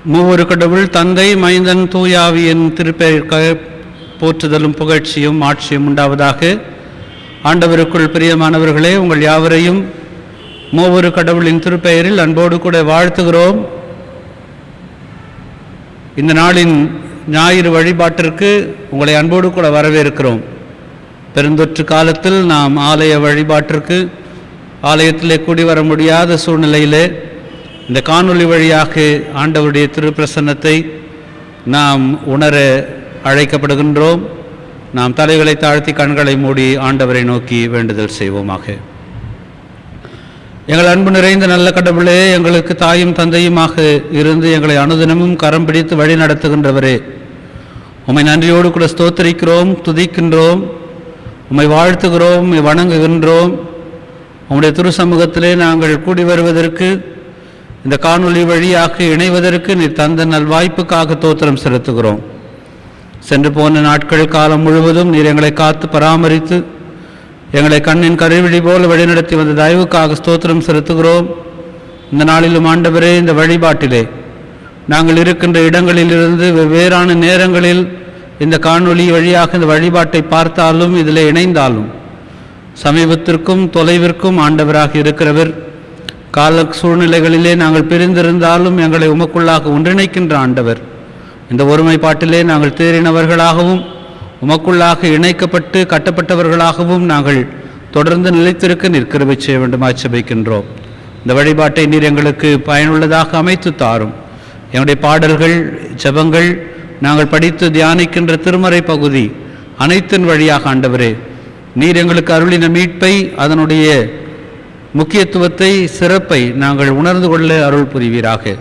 மூவொரு கடவுள் தந்தை மைந்தன் தூயாவியின் திருப்பெயர்க்க போற்றுதலும் புகழ்ச்சியும் ஆட்சியும் உண்டாவதாக. ஆண்டவருக்குள் பிரியமானவர்களே, உங்கள் யாவரையும் மூவொரு கடவுளின் திருப்பெயரில் அன்போடு கூட வாழ்த்துகிறோம். இந்த நாளின் ஞாயிறு வழிபாட்டிற்கு உங்களை அன்போடு கூட வரவேற்கிறோம். பெருந்தொற்று காலத்தில் நாம் ஆலய வழிபாட்டிற்கு ஆலயத்திலே கூடி வர முடியாத சூழ்நிலையிலே இந்த காணொளி வழியாக ஆண்டவருடைய திருப்பிரசன்னத்தை நாம் உணர அழைக்கப்படுகின்றோம். நாம் தலைகளை தாழ்த்தி கண்களை மூடி ஆண்டவரை நோக்கி வேண்டுதல் செய்வோமாக. எங்கள் அன்பு நிறைந்த நல்ல கடவுளே, எங்களுக்கு தாயும் தந்தையுமாக இருந்து எங்களை அனுதினமும் கரம் பிடித்து வழி நடத்துகின்றவரே, உம்மை நன்றியோடு கூட ஸ்தோத்திரிக்கிறோம், துதிக்கின்றோம், உம்மை வாழ்த்துகிறோம், உம்மை வணங்குகின்றோம். உம்முடைய திரு சமூகத்திலே நாங்கள் கூடி வருவதற்கு, இந்த காணொளி வழியாக இணைவதற்கு நீர் தந்த நல்வாய்ப்புக்காக தோத்திரம் செலுத்துகிறோம். சென்று போன நாட்கள் காலம் முழுவதும் நீர் எங்களை காத்து பராமரித்து எங்களை கண்ணின் கருவிழி போல வழிநடத்தி வந்த தயவுக்காக ஸ்தோத்திரம் செலுத்துகிறோம். இந்த நாளிலும் ஆண்டவரே, இந்த வழிபாட்டிலே நாங்கள் இருக்கின்ற இடங்களிலிருந்து வெவ்வேறான நேரங்களில் இந்த காணொளி வழியாக இந்த வழிபாட்டை பார்த்தாலும் இதில் இணைந்தாலும் சமீபத்திற்கும் தொலைவிற்கும் ஆண்டவராக இருக்கிறவர். கால சூழ்நிலைகளிலே நாங்கள் பிரிந்திருந்தாலும் எங்களை உமக்குள்ளாக ஒன்றிணைக்கின்ற ஆண்டவர். இந்த ஒருமைப்பாட்டிலே நாங்கள் தேறினவர்களாகவும் உமக்குள்ளாக இணைக்கப்பட்டு கட்டப்பட்டவர்களாகவும் நாங்கள் தொடர்ந்து நிலைத்திருக்க நிற்கிறவை செய்ய வேண்டும் ஆட்சேபிக்கின்றோம். இந்த வழிபாட்டை நீர் எங்களுக்கு பயனுள்ளதாக அமைத்து தாரும். எங்களுடைய பாடல்கள், ஜெபங்கள், நாங்கள் படித்து தியானிக்கின்ற திருமறை பகுதி அனைத்தின் வழியாக ஆண்டவரே, நீர் எங்களுக்கு அருளின மீட்பை, அதனுடைய முக்கியத்துவத்தை, சிறப்பை நாங்கள் உணர்ந்து கொள்ள அருள் புரிவீராக.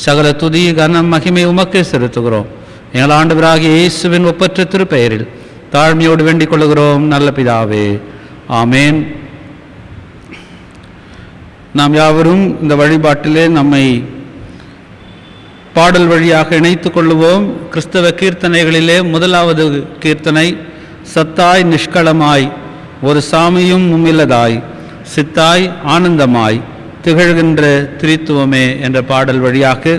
சகல துதி கனம் மகிமை உமக்கே செலுத்துகிறோம். எங்கள் ஆண்டவராகிய இயேசுவின் ஒப்பற்ற திருப்பெயரில் தாழ்மையோடு வேண்டிக் கொள்கிறோம் நல்ல பிதாவே, ஆமேன். நாம் யாவரும் இந்த வழிபாட்டிலே நம்மை பாடல் வழியாக இணைத்து கொள்ளுவோம். கிறிஸ்தவ கீர்த்தனைகளிலே முதலாவது கீர்த்தனை, சத்தாய் நிஷ்களமாய் ஒரு சாமியும் உம்மில்லதாய் சித்தாய் ஆனந்தமாய் திகழ்கின்ற திரித்துவமே என்ற பாடல் வழியாக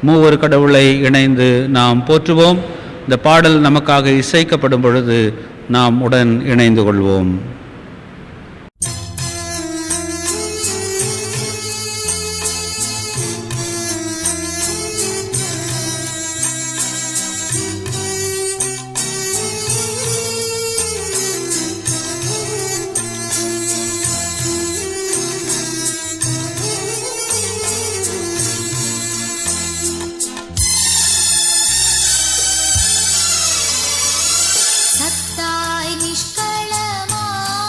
மூவொரு கடவுளை இணைந்து நாம் போற்றுவோம். இந்த பாடல் நமக்காக இசைக்கப்படும் பொழுது நாம் உடன் இணைந்து கொள்வோம். சத்தாய் நிஷ்களமாய்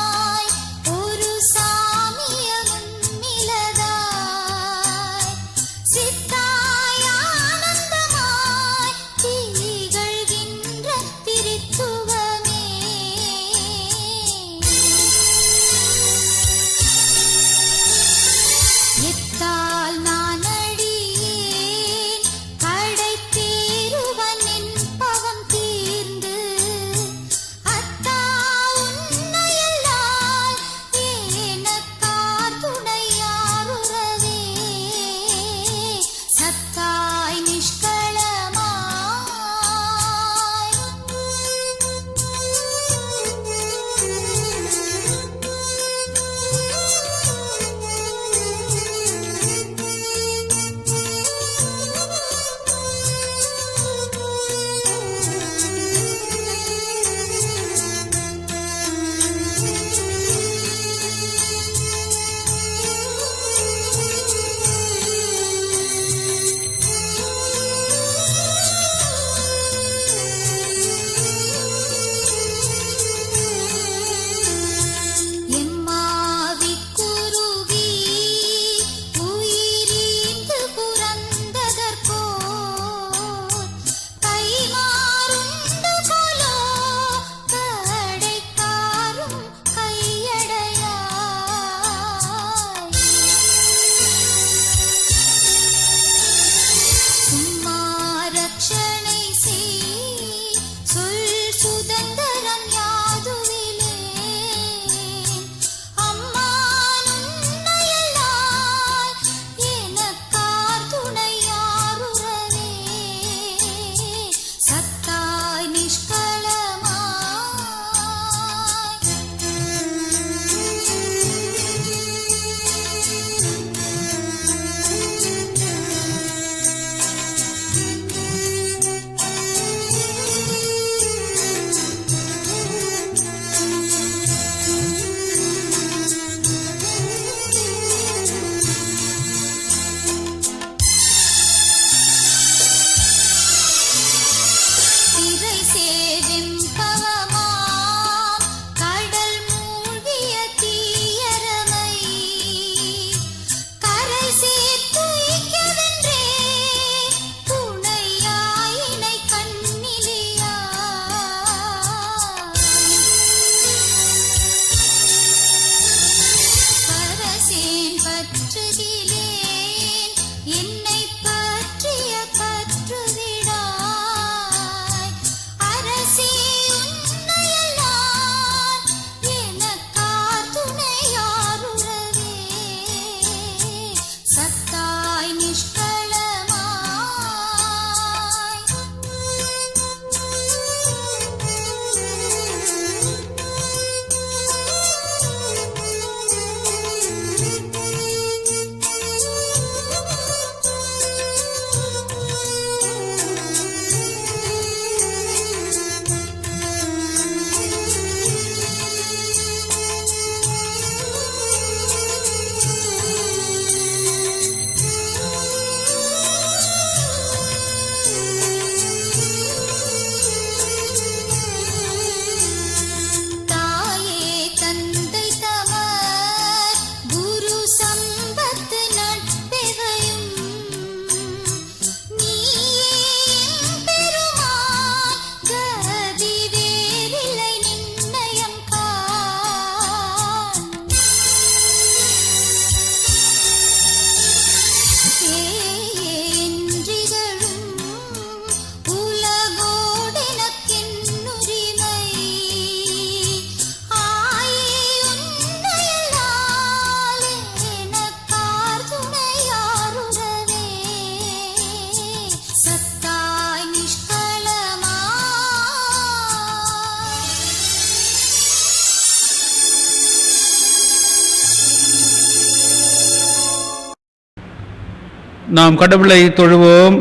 நாம் கடவுளை தொழுவோம்.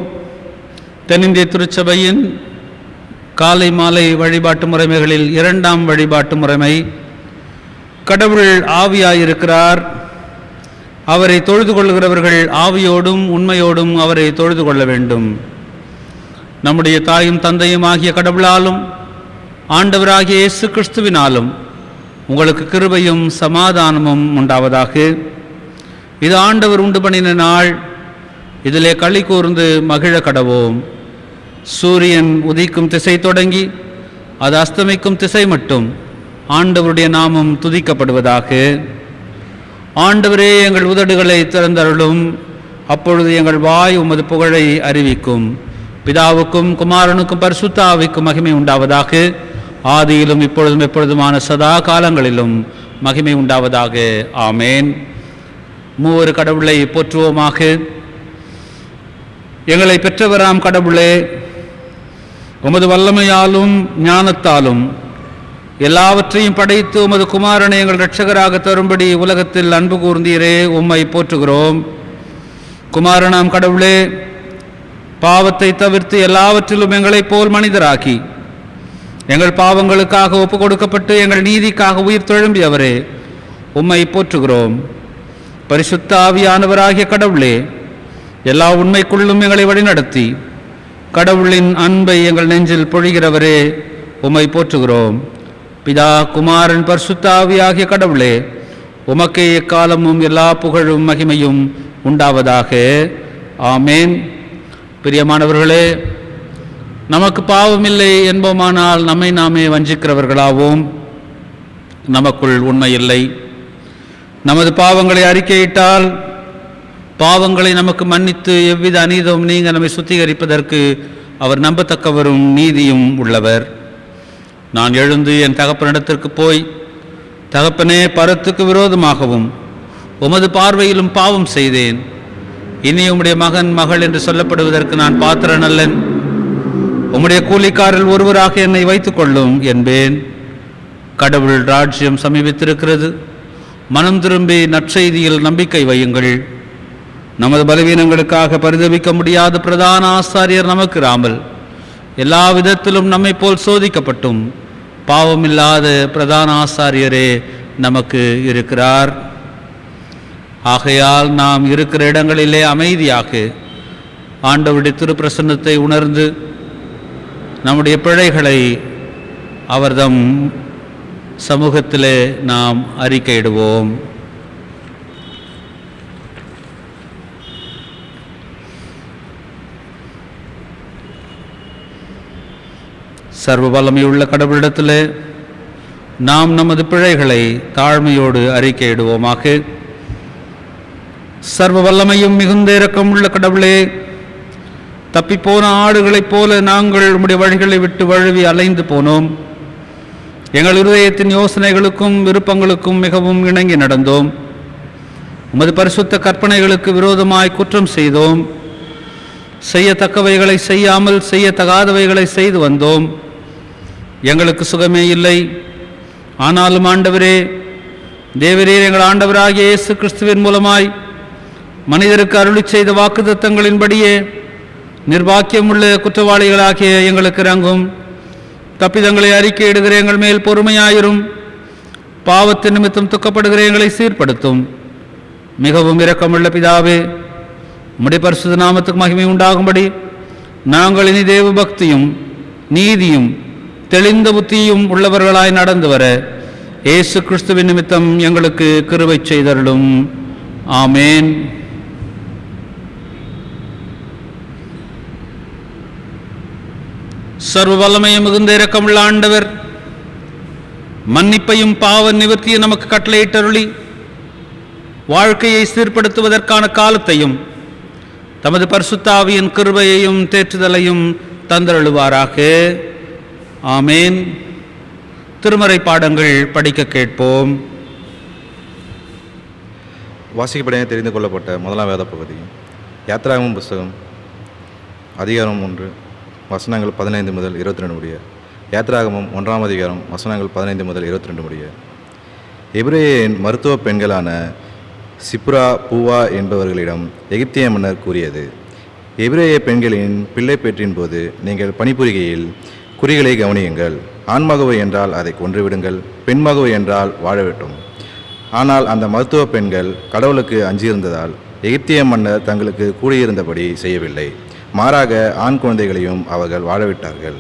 தென்னிந்திய திருச்சபையின் காலை மாலை வழிபாட்டு முறைமைகளில் இரண்டாம் வழிபாட்டு முறைமை, கடவுள் ஆவியாயிருக்கிறார், அவரை தொழுது கொள்கிறவர்கள் ஆவியோடும் உண்மையோடும் அவரை தொழுது கொள்ள வேண்டும். நம்முடைய தாயும் தந்தையும் ஆகிய கடவுளாலும் ஆண்டவராகிய இயேசு கிறிஸ்துவினாலும் உங்களுக்கு கிருபையும் சமாதானமும் உண்டாவதாக. இது ஆண்டவர் உண்டு பண்ணின நாள், இதிலே களி கூர்ந்து மகிழ கடவோம். சூரியன் உதிக்கும் திசை தொடங்கி அது அஸ்தமிக்கும் திசை மட்டும் ஆண்டவருடைய நாமம் துதிக்கப்படுவதாக. ஆண்டவரே, எங்கள் உதடுகளை திறந்தருளும், அப்பொழுது எங்கள் வாய் உமது புகழை அறிவிக்கும். பிதாவுக்கும் குமாரனுக்கும் பரிசுத்த ஆவிக்கும் மகிமை உண்டாவதாக. ஆதியிலும் இப்பொழுதும் எப்பொழுதுமான சதா காலங்களிலும் மகிமை உண்டாவதாக. ஆமேன். மூவரு கடவுளை போற்றுவோமாக. எங்களை பெற்றவராம் கடவுளே, உமது வல்லமையாலும் ஞானத்தாலும் எல்லாவற்றையும் படைத்து உமது குமாரனை எங்கள் இரட்சகராக தரும்படி உலகத்தில் அன்பு கூர்ந்தீரே, உம்மை போற்றுகிறோம். குமாரனாம் கடவுளே, பாவத்தை தவிர்த்து எல்லாவற்றிலும் எங்களைப் போல் மனிதராக்கி எங்கள் பாவங்களுக்காக ஒப்பு கொடுக்கப்பட்டு எங்கள் நீதிக்காக உயிர் தெழும்பியவரே, உம்மை போற்றுகிறோம். பரிசுத்த ஆவியானவராகிய கடவுளே, எல்லா உண்மைக்குள்ளும் எங்களை வழிநடத்தி கடவுளின் அன்பை எங்கள் நெஞ்சில் பொழிகிறவரே, உம்மை போற்றுகிறோம். பிதா குமாரன் பரிசுத்த ஆவியாகிய கடவுளே, உமக்கே எக்காலமும் எல்லா புகழும் மகிமையும் உண்டாவதாக. ஆமேன். பிரியமானவர்களே, நமக்கு பாவமில்லை என்போமானால் நம்மை நாமே வஞ்சிக்கிறவர்களாவோம், நமக்குள் உண்மை இல்லை. நமது பாவங்களை அறிக்கையிட்டால் பாவங்களை நமக்கு மன்னித்து எவ்வித அநீதமும் நீங்க நம்மை சுத்திகரிப்பதற்கு அவர் நம்பத்தக்கவரும் நீதியும் உள்ளவர். நான் எழுந்து என் தகப்பனிடத்திற்கு போய், தகப்பனே, பரத்துக்கு விரோதமாகவும் உமது பார்வையிலும் பாவம் செய்தேன், இனி உம்முடைய மகன் மகள் என்று சொல்லப்படுவதற்கு நான் பாத்திரன் அல்லன், உம்முடைய கூலிக்காரில் ஒருவராக என்னை வைத்துக் கொள்ளும் என்பேன். கடவுள் ராஜ்யம் சமீபித்திருக்கிறது, மனம் திரும்பி நற்செய்தியில் நம்பிக்கை வையுங்கள். நமது பலவீனங்களுக்காக பரிதபிக்க முடியாத பிரதான ஆசாரியர் நமக்கு இராமல் எல்லா விதத்திலும் நம்மை போல் சோதிக்கப்பட்டும் பாவமில்லாத பிரதான ஆசாரியரே நமக்கு இருக்கிறார். ஆகையால் நாம் இருக்கிற இடங்களிலே அமைதியாக ஆண்டவருடைய திருப்பிரசன்னத்தை உணர்ந்து நம்முடைய பிழைகளை அவர்தம் சமூகத்திலே நாம் அறிக்கையிடுவோம். சர்வ வல்லமையுள்ள கடவுளிடத்திலே நாம் நமது பிழைகளை தாழ்மையோடு அறிக்கையிடுவோமாக. சர்வ வல்லமையும் மிகுந்த இரக்கமுள்ள கடவுளே, தப்பிப்போன ஆடுகளைப் போல நாங்கள் உம்முடைய வழிகளை விட்டு வழுவி அலைந்து போனோம். எங்கள் இருதயத்தின் யோசனைகளுக்கும் விருப்பங்களுக்கும் மிகவும் இணங்கி நடந்தோம். உமது பரிசுத்த கற்பனைகளுக்கு விரோதமாய் குற்றம் செய்தோம். செய்யத்தக்கவைகளை செய்யாமல் செய்யத்தகாதவைகளை செய்து வந்தோம். எங்களுக்கு சுகமே இல்லை. ஆனாலும் ஆண்டவரே, தேவரீர் எங்கள் ஆண்டவராகிய இயேசு கிறிஸ்துவின் மூலமாய் மனிதருக்கு அருளி செய்த வாக்குத்தத்தங்களின்படியே நிர்வாக்கியமுள்ள குற்றவாளிகளாகிய எங்களுக்கு இறங்கும். தப்பிதங்களை அறிக்கையிடுகிற எங்கள் மேல் பொறுமையாயிரும். பாவத்தின் நிமித்தம் துக்கப்படுகிற எங்களை சீர்படுத்தும். மிகவும் இரக்கமுள்ள பிதாவே, உம்முடைய பரிசுத்த நாமத்துக்கு மகிமை உண்டாகும்படி நாங்கள் இனி தேவ பக்தியும் நீதியும் தெளிந்த புத்தியும் உள்ளவர்களாய் நடந்து வர இயேசு கிறிஸ்துவின் நிமித்தம் எங்களுக்கு கிருபை செய்தருளும். ஆமேன். சர்வ வல்லமையும் மிகுந்த இரக்கமுள்ள ஆண்டவர் மன்னிப்பையும் பாவ நிவர்த்தியும் நமக்கு கட்டளையிட்டருளி வாழ்க்கையை சீர்படுத்துவதற்கான காலத்தையும் தமது பரிசுத்த ஆவியின் கிருபையையும் தேற்றுதலையும் தந்தருளுவாராக. ஆமேன். திருமறை பாடங்கள் படிக்க கேட்போம். வாசிக்கப்படைய தெரிந்து கொள்ளப்பட்ட முதலாம் வேத பகுதி யாத்ராகமம் புஸ்தகம் அதிகாரம் 1 வசனங்கள் 15 முதல் 22 முடிய. யாத்ராகமம் 1ஆம் அதிகாரம் வசனங்கள் 15 முதல் 22 முடிய. எபிரேயரின் மருத்துவ பெண்களான சிப்ரா பூவா என்பவர்களிடம் எகிப்திய மன்னர் கூறியது, எபிரேய பெண்களின் பிள்ளை பேற்றின் போது நீங்கள் பணிபுரிகையில் குறிகளை கவனியுங்கள். ஆண்மகவு என்றால் அதை கொன்றுவிடுங்கள், பெண்மகவு என்றால் வாழவிட்டும். ஆனால் அந்த மருத்துவ பெண்கள் கடவுளுக்கு அஞ்சியிருந்ததால் எகிப்திய மன்னர் தங்களுக்கு கூறியிருந்தபடி செய்யவில்லை. மாறாக ஆண் குழந்தைகளையும் அவர்கள் வாழவிட்டார்கள்.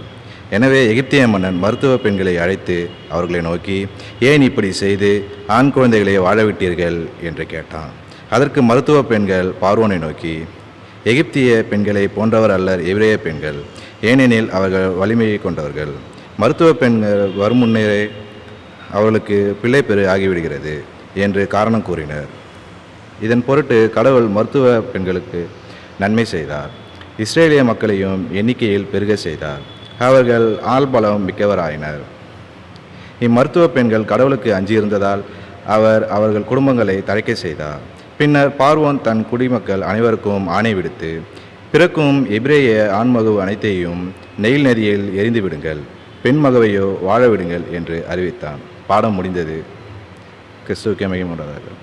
எனவே எகிப்திய மன்னன் மருத்துவ பெண்களை அழைத்து அவர்களை நோக்கி, ஏன் இப்படி செய்து ஆண் குழந்தைகளை வாழவிட்டீர்கள் என்று கேட்டான். அதற்கு மருத்துவ பெண்கள் பார்வோனை நோக்கி, எகிப்திய பெண்களை போன்றவர் அல்லர் எபிரேய பெண்கள், ஏனெனில் அவர்கள் வலிமையை கொண்டவர்கள். மருத்துவ பெண்கள் வரும் முன்னரே அவர்களுக்கு பிள்ளைப்பெரு ஆகிவிடுகிறது என்று காரணம் கூறினர். இதன் பொருட்டு கடவுள் மருத்துவ பெண்களுக்கு நன்மை செய்தார். இஸ்ரேலிய மக்களையும் எண்ணிக்கையில் பெருக செய்தார். அவர்கள் ஆள்பலம் மிக்கவராயினர். இம்மருத்துவ பெண்கள் கடவுளுக்கு அஞ்சியிருந்ததால் அவர் அவர்கள் குடும்பங்களை தழைக்க செய்தார். பின்னர் பார்வோன் தன் குடிமக்கள் அனைவருக்கும் ஆணை விடுத்து, பிறக்கும் எபிரேய ஆண்மகவு அனைத்தையும் நெயில் நதியில் எரிந்து விடுங்கள், பெண் மகவையோ வாழ விடுங்கள் என்று அறிவித்தான். பாடம் முடிந்தது. கிறிஸ்துவுக்கே மகிமை உண்டாவதாக.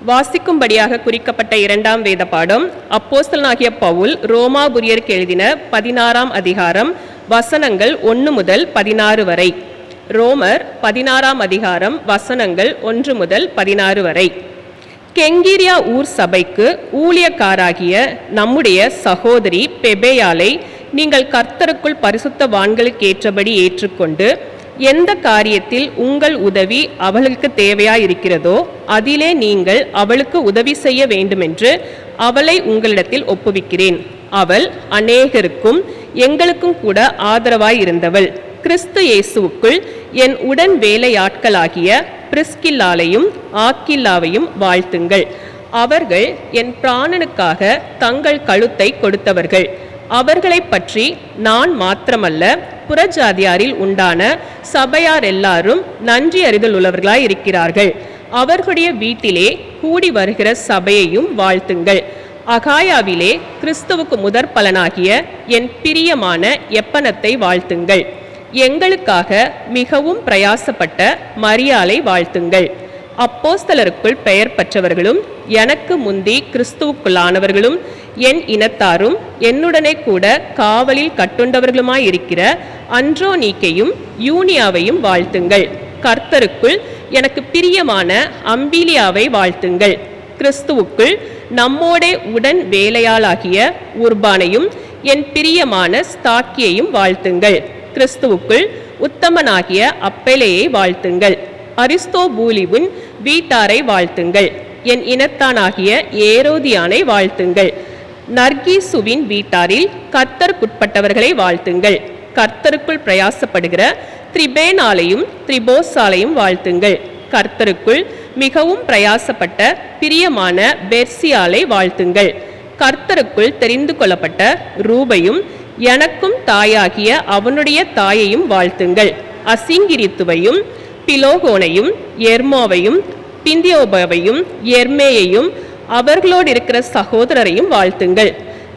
வாசிக்கும்படியாக குறிக்கப்பட்ட 2ஆம் வேத பாடம் அப்போஸ்தலனாகிய பவுல் ரோமாபுரியருக்கு எழுதின 16ஆம் அதிகாரம் வசனங்கள் 1 முதல் 16 வரை. ரோமர் 16ஆம் அதிகாரம் வசனங்கள் 1 முதல் 16 வரை. கெங்கிரியா ஊர் சபைக்கு ஊழியக்காராகிய நம்முடைய சகோதரி பெபேயாலை நீங்கள் கர்த்தருக்குள் பரிசுத்தவான்களுக்கு ஏற்றபடி ஏற்றுக்கொண்டு எந்த காரியத்தில் உங்கள் உதவி அவளுக்கு தேவையாயிருக்கிறதோ அதிலே நீங்கள் அவளுக்கு உதவி செய்ய வேண்டுமென்று அவளை உங்களிடத்தில் ஒப்புவிக்கிறேன். அவள் அநேகருக்கும் எங்களுக்கும் கூட ஆதரவாயிருந்தவள். கிறிஸ்து இயேசுவுக்குள் என் உடன் வேலையாட்களாகிய பிரிஸ்கில்லாலையும் ஆக்கில்லாவையும் வாழ்த்துங்கள். அவர்கள் என் பிராணனுக்காக தங்கள் கழுத்தை கொடுத்தவர்கள். அவர்களை பற்றி நான் மாத்திரமல்ல, புறஜாதியாரில் உண்டான சபையார் எல்லாரும் நன்றி அறிதல் உள்ளவர்களாய் இருக்கிறார்கள். அவர்களுடைய வீட்டிலே கூடி வருகிற சபையையும் வாழ்த்துங்கள். அகாயாவிலே கிறிஸ்துவுக்கு முதற் பலனாகிய என் பிரியமான எப்பனத்தை வாழ்த்துங்கள். எங்களுக்காக மிகவும் பிரயாசப்பட்ட மரியாளை வாழ்த்துங்கள். அப்போஸ்தலருக்குள் பெயர் பெற்றவர்களும் எனக்கு முந்தி கிறிஸ்துவுக்குள்ளானவர்களும் என் இனத்தாரும் என்னுடனே கூட காவலில் கட்டுண்டவர்களுமாயிருக்கிற அன்றோனீக்கையும் யூனியாவையும் வாழ்த்துங்கள். கர்த்தருக்குள் எனக்கு பிரியமான அம்பிலியாவை வாழ்த்துங்கள். கிறிஸ்துவுக்குள் நம்மோடே உடன் வேலையாளாகிய உர்பானையும் என் பிரியமான ஸ்தாக்கியையும் வாழ்த்துங்கள். கிறிஸ்துவுக்குள் உத்தமனாகிய அப்பெலேயை வாழ்த்துங்கள். அரிஸ்தோபூலிவின் வீட்டாரை வாழ்த்துங்கள். என் இனத்தானாகிய ஏரோதியானை வாழ்த்துங்கள். நர்கீசுவின் வீட்டாரில் கர்த்தருக்குட்பட்டவர்களை வாழ்த்துங்கள். கர்த்தருக்குள் பிரயாசப்படுகிற திரிபேனாலையும் திரிபோசாலையும் வாழ்த்துங்கள். கர்த்தருக்குள் மிகவும் பிரயாசப்பட்ட பிரியமான பெர்சியாலை வாழ்த்துங்கள். கர்த்தருக்குள் தெரிந்து கொள்ளப்பட்ட ரூபையும் எனக்கும் தாயாகிய அவனுடைய தாயையும் வாழ்த்துங்கள். அசிங்கிரித்துவையும் பிலோகோனையும் எர்மோவையும் பிந்தியோபவையும் எர்மேயையும் அவர்களோடு இருக்கிற சகோதரரையும் வாழ்த்துங்கள்.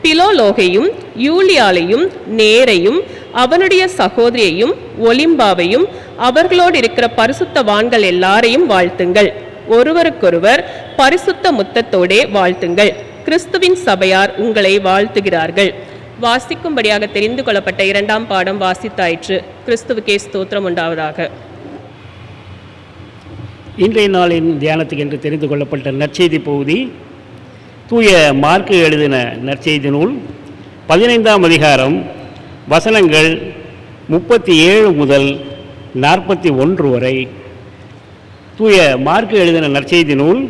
பிலோலோகையும் யூலியாலையும் நேரையும் அவனுடைய சகோதரியையும் ஒலிம்பாவையும் அவர்களோடு இருக்கிற பரிசுத்தவான்கள் எல்லாரையும் வாழ்த்துங்கள். ஒருவருக்கொருவர் பரிசுத்த முத்தத்தோடே வாழ்த்துங்கள். கிறிஸ்துவின் சபையார் உங்களை வாழ்த்துகிறார்கள். வாசிக்கும்படியாக தெரிந்து கொள்ளப்பட்ட இரண்டாம் பாடம் வாசித்தாயிற்று. கிறிஸ்துவுக்கே ஸ்தோத்திரம் உண்டாவதாக. இன்றைய நாளின் தியானத்துக்கு என்று தெரிந்து கொள்ளப்பட்ட நற்செய்தி பகுதி தூய மார்க்கு எழுதின நற்செய்தி நூல் 15ஆம் அதிகாரம் வசனங்கள் 37 முதல் 41 வரை. தூய மார்க்கு எழுதின நற்செய்தி நூல்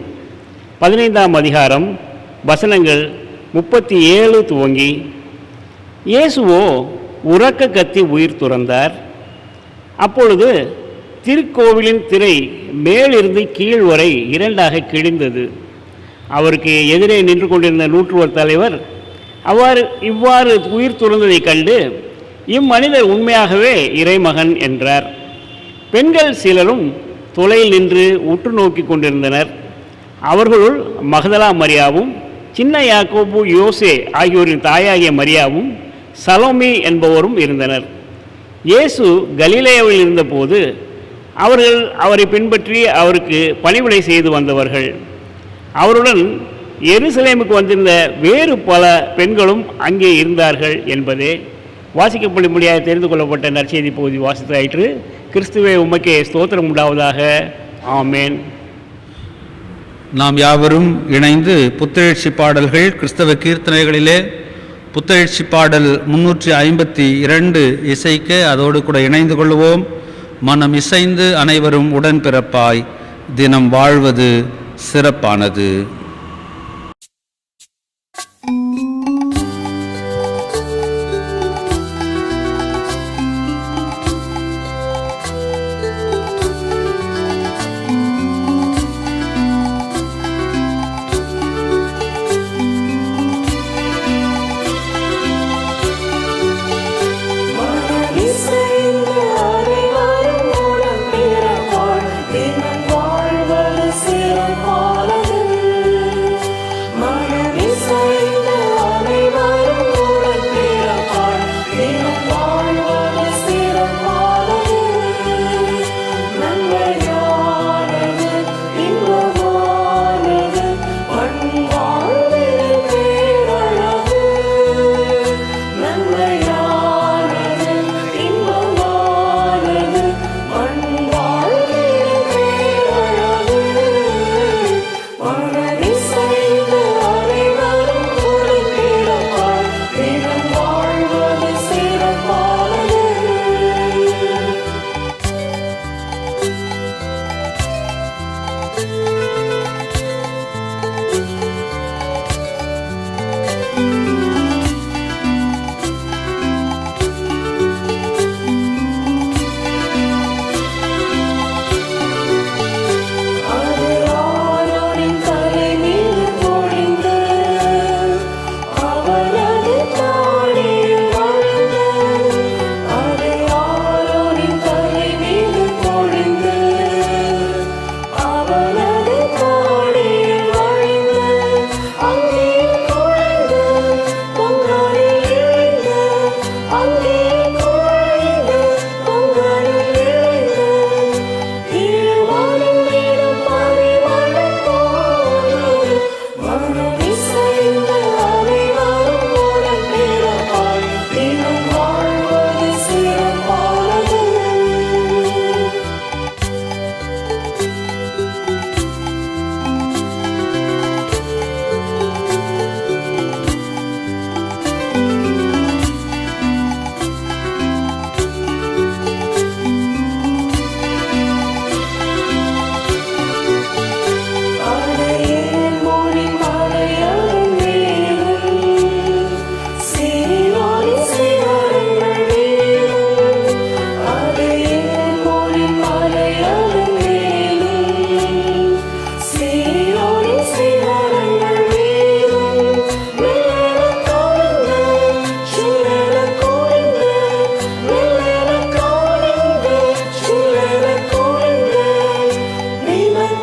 15ஆம் அதிகாரம் வசனங்கள் 37 துவங்கி, இயேசுவோ உரக்க கத்தி உயிர் துறந்தார். அப்பொழுது திருக்கோவிலின் திரை மேலிருந்து கீழ் வரை இரண்டாக கிழிந்தது. அவருக்கு எதிரே நின்று கொண்டிருந்த நூற்றுவர் தலைவர் இவ்வாறு உயிர் துறந்ததை கண்டு, இம்மனிதர் உண்மையாகவே இறைமகன் என்றார். பெண்கள் சிலரும் தொலையில் நின்று உற்று நோக்கி கொண்டிருந்தனர். அவர்களுள் மகதலா மரியாவும், சின்ன யாக்கோபு, யோசே ஆகியோரின் தாயாகிய மரியாவும், சலோமி என்பவரும் இருந்தனர். இயேசு கலிலேயாவில் இருந்தபோது அவர்கள் அவரை பின்பற்றி அவருக்கு பணிவிடை செய்து வந்தவர்கள். அவருடன் எருசலேமுக்கு வந்திருந்த வேறு பல பெண்களும் அங்கே இருந்தார்கள் என்பதே வாசிக்கப்பட முடியாது தெரிந்து கொள்ளப்பட்ட நற்செய்தி பகுதி வாசித்தாயிற்று. கிறிஸ்துவே உமக்கே ஸ்தோத்திரம் உண்டாவதாக. ஆமேன். நாம் யாவரும் இணைந்து புத்தெழுச்சி பாடல்கள் கிறிஸ்தவ கீர்த்தனைகளிலே புத்தெழுச்சி பாடல் 352 இசைக்க அதோடு கூட இணைந்து கொள்வோம். மனம் இசைந்து அனைவரும் உடன்பிறப்பாய் தினம் வாழ்வது சிறப்பானது. அவனது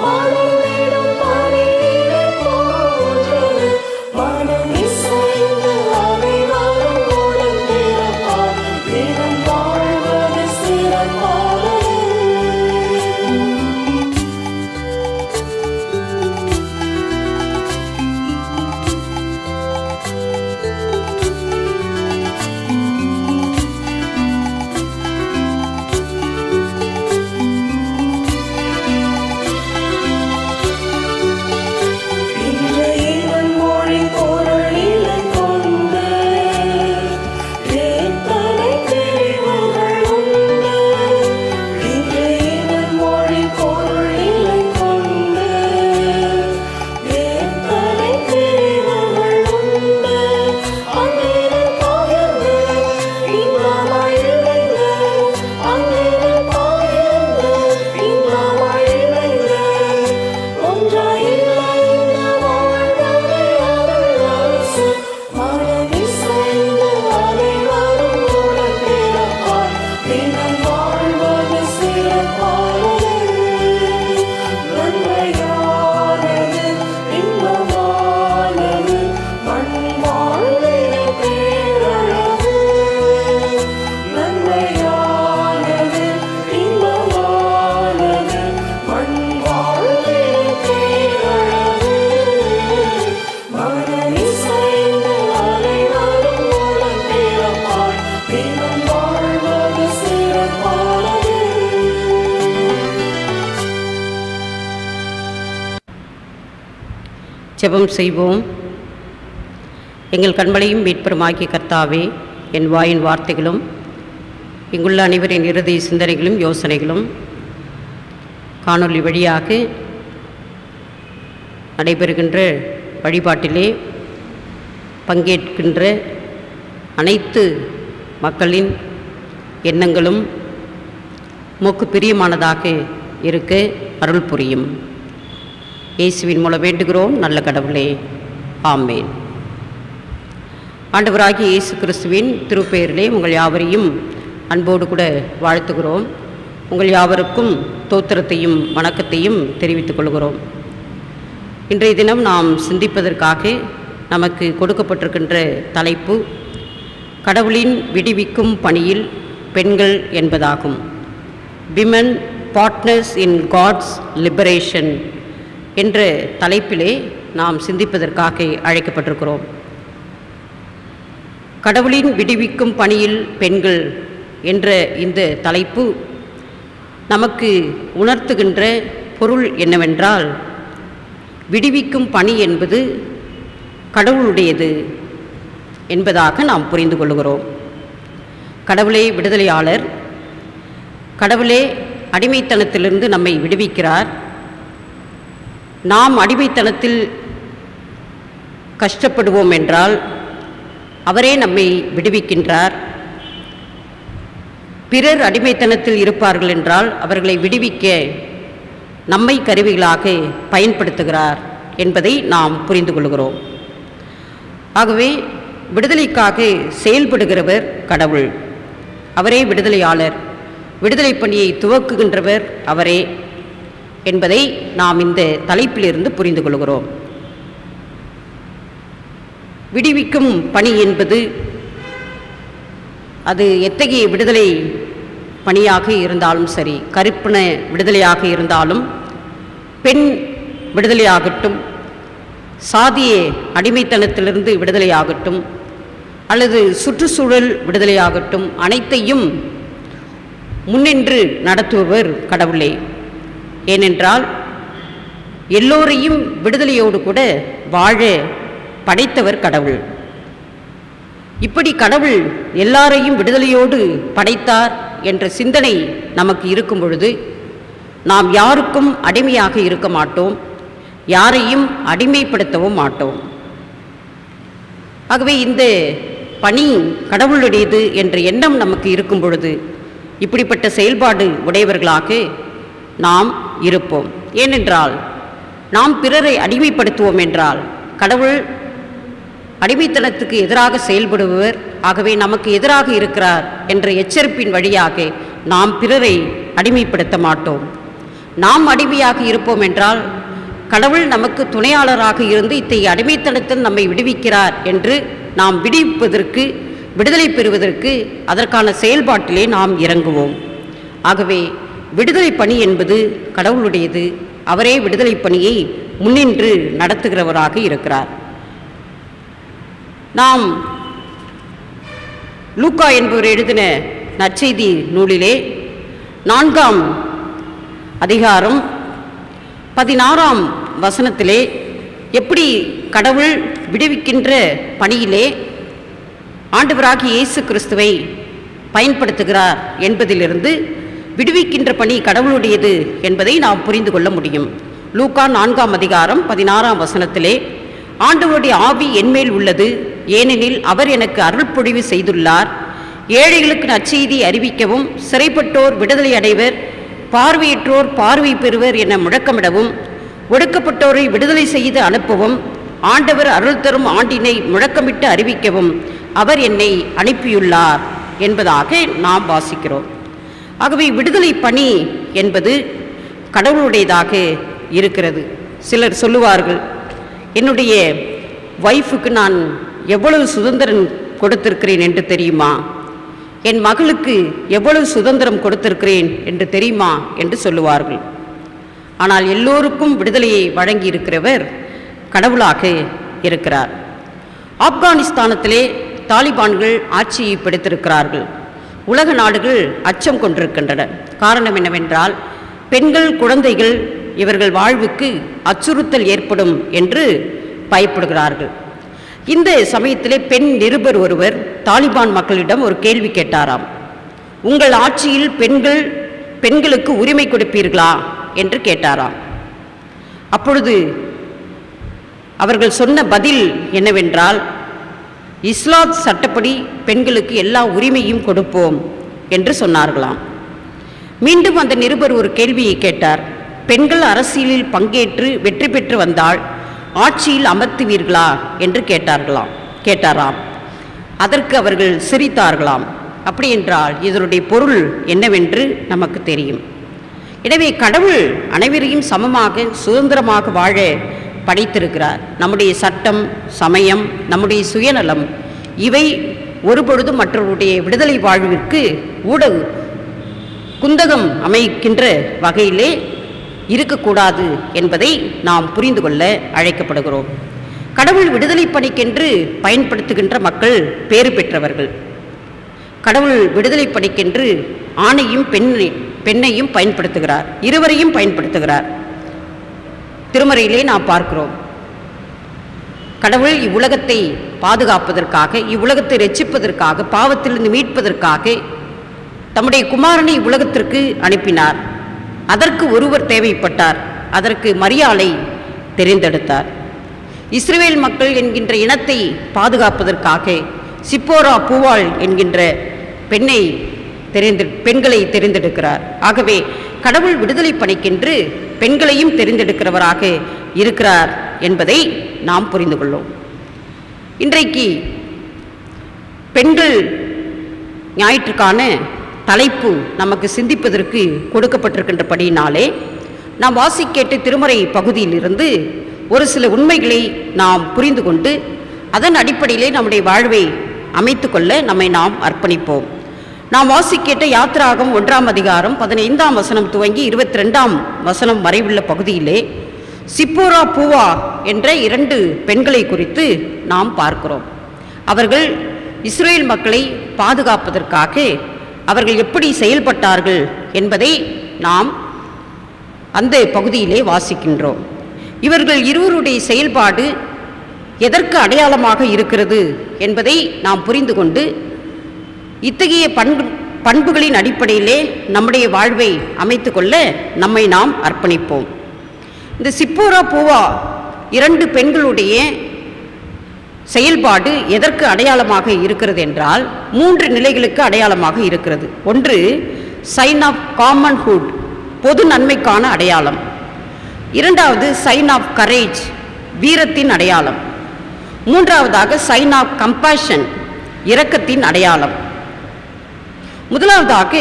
மலர்ந்திடும் பனியிலே போன்று மனம் இசைந்து அனைவரும் உடன் பிறப்பார். தினம் வாழ்வது சிறப்பானது. இன்று இவன் மொழி பொருள் இலை கொண்டு எத்தனை பிரிவுகள் உண்டு. இன்று இவன் மொழி பொருள் இலை கொண்டு எத்தனை பிரிவுகள் உண்டு. அங்கிருள் பகிர்ந்து இன்பமாய் இணைந்து, அங்கிருள் பகிர்ந்து இன்பமாய் இணைந்து, ஒன்றாய் இணைந்து வாழ்வதே அருள் அரசு. மனம் இசைந்து அனைவரும் உடன் பிறப்பார். தினம் வாழ்வது சிறப்பானது. நன்மையானது இன்பமானது மண் வாழ்வின பேரழகு. நன்மையானது இன்பமானது மண் வாழ்வின பேரழகு. மனம் இசைந்து அனைவரும் உடன் பிறப்பார். தினம் வாழ்வது சிறப்பானது. ஜெபம் செய்வோம். எங்கள் கண்மலையும் மீட்பருமாகிய கர்த்தாவே, என் வாயின் வார்த்தைகளும் இங்குள்ள அனைவரின் இறுதி சிந்தனைகளும் யோசனைகளும் காணொளி வழியாக நடைபெறுகின்ற வழிபாட்டிலே பங்கேற்கின்ற அனைத்து மக்களின் எண்ணங்களும் உமக்கு பிரியமானதாக இருக்க அருள் புரியும். இயேசுவின் மூலம் வேண்டுகிறோம் நல்ல கடவுளே, ஆமேன். ஆண்டவராகிய இயேசு கிறிஸ்துவின் திருப்பெயரிலே உங்கள் யாவரையும் அன்போடு கூட வாழ்த்துகிறோம். உங்கள் யாவருக்கும் தோத்திரத்தையும் வணக்கத்தையும் தெரிவித்துக் கொள்கிறோம். இன்றைய தினம் நாம் சிந்திப்பதற்காக நமக்கு கொடுக்கப்பட்டிருக்கின்ற தலைப்பு கடவுளின் விடுவிக்கும் பணியில் பெண்கள் என்பதாகும். Women partners in God's liberation என்ற தலைப்பிலே நாம் சிந்திப்பதற்காக அழைக்கப்பட்டிருக்கிறோம். கடவுளின் விடுவிக்கும் பணியில் பெண்கள் என்ற இந்த தலைப்பு நமக்கு உணர்த்துகின்ற பொருள் என்னவென்றால், விடுவிக்கும் பணி என்பது கடவுளுடையது என்பதாக நாம் புரிந்து கொள்கிறோம். கடவுளே விடுதலையாளர், கடவுளே அடிமைத்தனத்திலிருந்து நம்மை விடுவிக்கிறார். நாம் அடிமைத்தனத்தில் கஷ்டப்படுவோம் என்றால் அவரே நம்மை விடுவிக்கின்றார். பிறர் அடிமைத்தனத்தில் இருப்பார்கள் என்றால் அவர்களை விடுவிக்க நம்மை கருவிகளாக பயன்படுத்துகிறார் என்பதை நாம் புரிந்து கொள்கிறோம். ஆகவே விடுதலைக்காக செயல்படுகிறவர் கடவுள், அவரே விடுதலையாளர். விடுதலை பணியை துவக்குகின்றவர் அவரே என்பதை நாம் இந்த தலைப்பிலிருந்து புரிந்து கொள்கிறோம். விடுவிக்கும் பணி என்பது அது எத்தகைய விடுதலை பணியாக இருந்தாலும் சரி, கருப்பின விடுதலையாக இருந்தாலும், பெண் விடுதலையாகட்டும், சாதிய அடிமைத்தனத்திலிருந்து விடுதலையாகட்டும், அல்லது சுற்றுச்சூழல் விடுதலையாகட்டும், அனைத்தையும் முன்னின்று நடத்துபவர் கடவுளே. ஏனென்றால் எல்லோரையும் விடுதலையோடு கூட வாழ படைத்தவர் கடவுள். இப்படி கடவுள் எல்லாரையும் விடுதலையோடு படைத்தார் என்ற சிந்தனை நமக்கு இருக்கும் பொழுது நாம் யாருக்கும் அடிமையாக இருக்க மாட்டோம், யாரையும் அடிமைப்படுத்தவும் மாட்டோம். ஆகவே இந்த பணி கடவுளுடையது என்ற எண்ணம் நமக்கு இருக்கும் பொழுது இப்படிப்பட்ட செயல்பாடு உடையவர்களாக நாம் இருப்போம். ஏனென்றால் நாம் பிறரை அடிமைப்படுத்துவோம் என்றால் கடவுள் அடிமைத்தனத்துக்கு எதிராக செயல்படுபவர். ஆகவே நமக்கு எதிராக இருக்கிறார் என்ற எச்சரிப்பின் வழியாக நாம் பிறரை அடிமைப்படுத்த மாட்டோம். நாம் அடிமையாக இருப்போம் என்றால் கடவுள் நமக்கு துணையாளராக இருந்து இத்தகைய அடிமைத்தனத்தில் நம்மை விடுவிக்கிறார் என்று நாம் விடுதலை பெறுவதற்கு அதற்கான செயல்பாட்டிலே நாம் இறங்குவோம். ஆகவே விடுதலை பணி என்பது கடவுளுடையது. அவரே விடுதலை பணியை முன்னின்று நடத்துகிறவராக இருக்கிறார். நாம் லூக்கா என்பவர் எழுதின நற்செய்தி நூலிலே 4ஆம் அதிகாரம் 16ஆம் வசனத்திலே எப்படி கடவுள் விடுவிக்கின்ற பணியிலே ஆண்டவராகிய இயேசு கிறிஸ்துவை பயன்படுத்துகிறார் என்பதிலிருந்து விடுவிக்கின்ற பணி கடவுளுடையது என்பதை நாம் புரிந்து கொள்ள முடியும். லூக்கா 4ஆம் அதிகாரம் 16ஆம் வசனத்திலே, ஆண்டவருடைய ஆவி என்மேல் உள்ளது, ஏனெனில் அவர் எனக்கு அருள்பொழிவு செய்துள்ளார். ஏழைகளுக்கு நற்செய்தி அறிவிக்கவும், சிறைப்பட்டோர் விடுதலை அடைவர், பார்வையற்றோர் பார்வை பெறுவர் என முழக்கமிடவும், ஒடுக்கப்பட்டோரை விடுதலை செய்து அனுப்பவும், ஆண்டவர் அருள் தரும் ஆண்டினை முழக்கமிட்டு அறிவிக்கவும் அவர் என்னை அனுப்பியுள்ளார் என்பதாக நாம் வாசிக்கிறோம். ஆகவே விடுதலை பணி என்பது கடவுளுடையதாக இருக்கிறது. சிலர் சொல்லுவார்கள், என்னுடைய ஒய்ஃபுக்கு நான் எவ்வளவு சுதந்திரம் கொடுத்திருக்கிறேன் என்று தெரியுமா, என் மகளுக்கு எவ்வளவு சுதந்திரம் கொடுத்திருக்கிறேன் என்று தெரியுமா என்று சொல்லுவார்கள். ஆனால் எல்லோருக்கும் விடுதலையை வழங்கி இருக்கிறவர் கடவுளாக இருக்கிறார். ஆப்கானிஸ்தானத்திலே தாலிபான்கள் ஆட்சியை பிடித்திருக்கிறார்கள். உலக நாடுகள் அச்சம் கொண்டிருக்கின்றன. காரணம் என்னவென்றால், பெண்கள், குழந்தைகள் இவர்கள் வாழ்வுக்கு அச்சுறுத்தல் ஏற்படும் என்று பயப்படுகிறார்கள். இந்த சமயத்திலே பெண் நிருபர் ஒருவர் தாலிபான் மக்களிடம் ஒரு கேள்வி கேட்டாராம். உங்கள் ஆட்சியில் பெண்களுக்கு உரிமை கொடுப்பீர்களா என்று கேட்டாராம். அப்பொழுது அவர்கள் சொன்ன பதில் என்னவென்றால், இஸ்லாம் சட்டப்படி பெண்களுக்கு எல்லா உரிமையும் கொடுப்போம் என்று சொன்னார்களாம். மீண்டும் அந்த நிருபர் ஒரு கேள்வியை கேட்டார். பெண்கள் அரசியலில் பங்கேற்று வெற்றி பெற்று வந்தால் ஆட்சியில் அமர்த்துவீர்களா என்று கேட்டாராம். அதற்கு அவர்கள் சிரித்தார்களாம். அப்படி என்றால் இதனுடைய பொருள் என்னவென்று நமக்கு தெரியும். எனவே கடவுள் அனைவரையும் சமமாக சுதந்திரமாக வாழ படைத்திருக்கிறார். நம்முடைய சட்டம், சமயம், நம்முடைய சுயநலம் இவை ஒருபொழுதும் மற்றவருடைய விடுதலை வாழ்விற்கு குந்தகம் அமைக்கின்ற வகையிலே இருக்கக்கூடாது என்பதை நாம் புரிந்து கொள்ள அழைக்கப்படுகிறோம். கடவுள் விடுதலை பணிக்கென்று பயன்படுத்துகின்ற மக்கள் பேறு பெற்றவர்கள். கடவுள் விடுதலை பணிக்கென்று ஆணையும் பெண்ணையும் பயன்படுத்துகிறார், இருவரையும் பயன்படுத்துகிறார். திருமறையிலே நாம் பார்க்கிறோம், கடவுள் இவ்வுலகத்தை பாதுகாப்பதற்காக, இவ்வுலகத்தை ரட்சிப்பதற்காக, பாவத்திலிருந்து மீட்பதற்காக தம்முடைய குமாரனை இவ்வுலகத்திற்கு அனுப்பினார். அதற்கு ஒருவர் தேவைப்பட்டார். அதற்கு மரியாளை தெரிந்தெடுத்தார். இஸ்ரவேல் மக்கள் என்கின்ற இனத்தை பாதுகாப்பதற்காக சிப்போரா பூவாள் என்கின்ற பெண்களை தெரிந்தெடுக்கிறார். ஆகவே கடவுள் விடுதலை பணிக்கென்று பெண்களையும் தெரிந்தெடுக்கிறவராக இருக்கிறார் என்பதை நாம் புரிந்து கொள்ளும். இன்றைக்கு பெண்கள் ஞாயிற்றுக்கான தலைப்பு நமக்கு சிந்திப்பதற்கு கொடுக்கப்பட்டிருக்கின்றபடியினாலே நாம் வாசிக்கேட்ட திருமறை பகுதியிலிருந்து ஒரு சில உண்மைகளை நாம் புரிந்து கொண்டு அதன் அடிப்படையிலே நம்முடைய வாழ்வை அமைத்து கொள்ள நம்மை நாம் அர்ப்பணிப்போம். நாம் வாசிக்கேட்ட யாத்திராகம் 1ஆம் அதிகாரம் 15ஆம் வசனம் துவங்கி 22ஆம் வசனம் வரை உள்ள பகுதியிலே சிப்போரா பூவா என்ற 2 பெண்களை குறித்து நாம் பார்க்கிறோம். அவர்கள் இஸ்ரேல் மக்களை பாதுகாப்பதற்காக அவர்கள் எப்படி செயல்பட்டார்கள் என்பதை நாம் அந்த பகுதியிலே வாசிக்கின்றோம். இவர்கள் இருவருடைய செயல்பாடு எதற்கு அடையாளமாக இருக்கிறது என்பதை நாம் புரிந்து கொண்டு இத்தகைய பண்புகளின் அடிப்படையிலே நம்முடைய வாழ்வை அமைத்து கொள்ள நம்மை நாம் அர்ப்பணிப்போம். இந்த சிப்போரா பூவா 2 பெண்களுடைய செயல்பாடு எதற்கு அடையாளமாக இருக்கிறது என்றால் 3 நிலைகளுக்கு அடையாளமாக இருக்கிறது. ஒன்று, சைன் ஆஃப் காமன்ஹுட், பொது நன்மைக்கான அடையாளம். இரண்டாவது, சைன் ஆஃப் கரேஜ், வீரத்தின் அடையாளம். மூன்றாவதாக சைன் ஆஃப் கம்பேஷன், இரக்கத்தின் அடையாளம். முதலாவதாக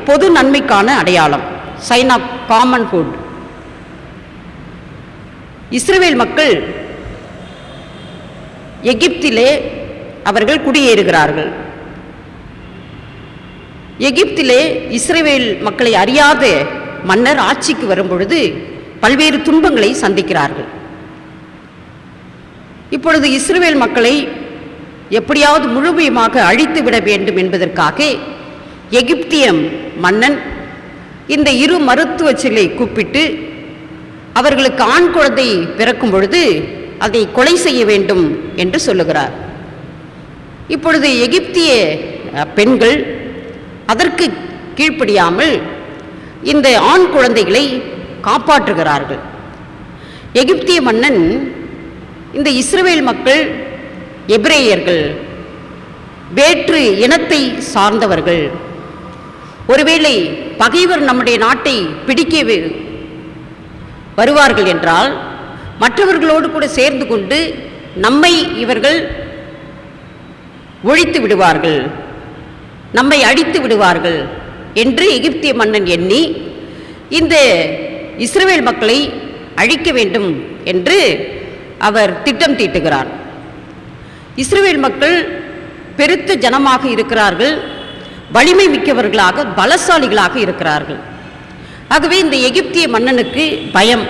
பொது நன்மைக்கான அடையாளம், சைன் ஆஃப் காமன் ஃபுட். இஸ்ரவேல் மக்கள் எகிப்திலே அவர்கள் குடியேறுகிறார்கள். எகிப்திலே இஸ்ரவேல் மக்களை அறியாத மன்னர் ஆட்சிக்கு வரும்பொழுது பல்வேறு துன்பங்களை சந்திக்கிறார்கள். இப்பொழுது இஸ்ரவேல் மக்களை எப்படியாவது முழுமையாக அழித்து விட வேண்டும் என்பதற்காக எகிப்திய மன்னன் இந்த இரு மருத்துவச்சிகளை கூப்பிட்டு அவர்களுக்கு ஆண் குழந்தை பிறக்கும் பொழுது அதை கொலை செய்ய வேண்டும் என்று சொல்லுகிறார். இப்பொழுது எகிப்திய பெண்கள் அதற்கு கீழ்ப்படியாமல் இந்த ஆண் குழந்தைகளை காப்பாற்றுகிறார்கள். எகிப்திய மன்னன் இந்த இஸ்ரவேல் மக்கள் எபிரேயர்கள், வேற்று இனத்தை சார்ந்தவர்கள், ஒருவேளை பகைவர் நம்முடைய நாட்டை பிடிக்க வருவார்கள் என்றால் மற்றவர்களோடு கூட சேர்ந்து கொண்டு நம்மை இவர்கள் ஒழித்து விடுவார்கள், நம்மை அழித்து விடுவார்கள் என்று எகிப்திய மன்னன் எண்ணி இந்த இஸ்ரவேல் மக்களை அழிக்க வேண்டும் என்று அவர் திட்டம் தீட்டுகிறார். இஸ்ரவேல் மக்கள் பெருத்த ஜனமாக இருக்கிறார்கள், வலிமை மிக்கவர்களாக பலசாலிகளாக இருக்கிறார்கள். ஆகவே இந்த எகிப்திய மன்னனுக்கு பயம்,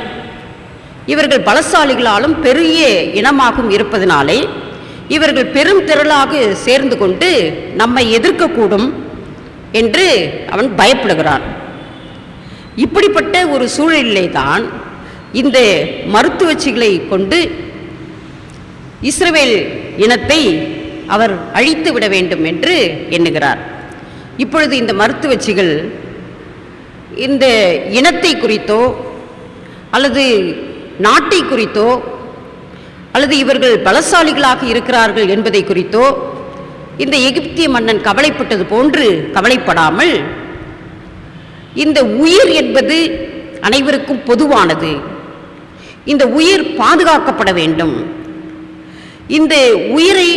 இவர்கள் பலசாலிகளாலும் பெரிய இனமாகவும் இருப்பதனாலே இவர்கள் பெரும் திரளாக சேர்ந்து கொண்டு நம்மை எதிர்க்கக்கூடும் என்று அவன் பயப்படுகிறான். இப்படிப்பட்ட ஒரு சூழலிலே தான் இந்த மருத்துவச்சிகளை கொண்டு இஸ்ரவேல் இனத்தை அவர் அழித்து விட வேண்டும் என்று எண்ணுகிறார். இப்பொழுது இந்த மருத்துவச்சிகள் இந்த இனத்தை குறித்தோ அல்லது நாட்டை குறித்தோ அல்லது இவர்கள் பலசாலிகளாக இருக்கிறார்கள் என்பதை குறித்தோ இந்த எகிப்திய மன்னன் கவலைப்பட்டது போன்று கவலைப்படாமல், இந்த உயிர் என்பது அனைவருக்கும் பொதுவானது, இந்த உயிர் பாதுகாக்கப்பட வேண்டும், இந்த உயிரை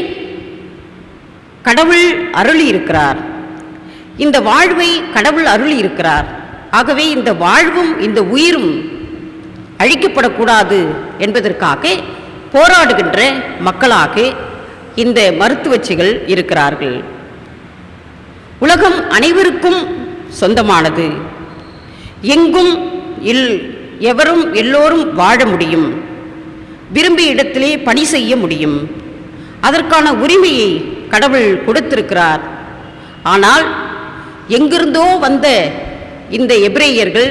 கடவுள் அருளி இருக்கிறார், இந்த வாழ்வை கடவுள் அருளி இருக்கிறார், ஆகவே இந்த வாழ்வும் இந்த உயிரும் அழிக்கப்படக்கூடாது என்பதற்காக போராடுகின்ற மக்களாக இந்த மருத்துவச்சிகள் இருக்கிறார்கள். உலகம் அனைவருக்கும் சொந்தமானது, எங்கும் எவரும் எல்லோரும் வாழ முடியும், விரும்பிய இடத்திலே பணி செய்ய முடியும், அதற்கான உரிமையை கடவுள் கொடுத்திருக்கிறார். ஆனால் எங்கிருந்தோ வந்த இந்த எபிரேயர்கள்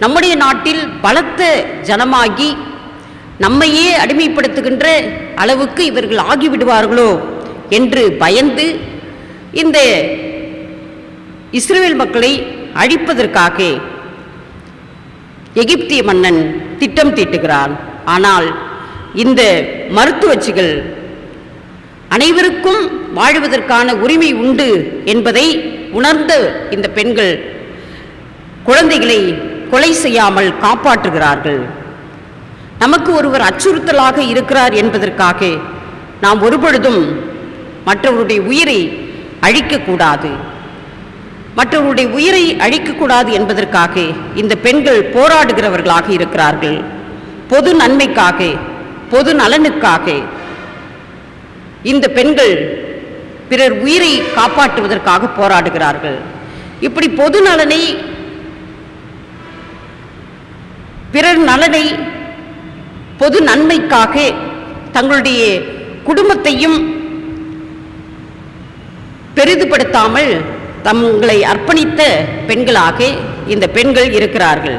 நம்முடைய நாட்டில் பலத்த ஜனமாகி நம்மையே அடிமைப்படுத்துகின்ற அளவுக்கு இவர்கள் ஆகிவிடுவார்களோ என்று பயந்து இந்த இஸ்ரவேல் மக்களை அழிப்பதற்காக எகிப்திய மன்னன் திட்டம் தீட்டுகிறான். ஆனால் இந்த மருத்துவச்சிகள் அனைவருக்கும் வாழ்வதற்கான உரிமை உண்டு என்பதை உணர்ந்த இந்த பெண்கள் குழந்தைகளை கொலை செய்யாமல் காப்பாற்றுகிறார்கள். நமக்கு ஒருவர் அச்சுறுத்தலாக இருக்கிறார் என்பதற்காக நாம் ஒருபொழுதும் மற்றவருடைய உயிரை அழிக்கக்கூடாது, மற்றவருடைய உயிரை அழிக்கக்கூடாது என்பதற்காக இந்த பெண்கள் போராடுகிறவர்களாக இருக்கிறார்கள். பொது நன்மைக்காக, பொது நலனுக்காக இந்த பெண்கள் பிறர் உயிரை காப்பாற்றுவதற்காக போராடுகிறார்கள். இப்படி பொது நலனை, பிறர் நலனை, பொது நன்மைக்காக தங்களுடைய குடும்பத்தையும் பெரிதுபடுத்தாமல் தங்களை அர்ப்பணித்த பெண்களாக இந்த பெண்கள் இருக்கிறார்கள்.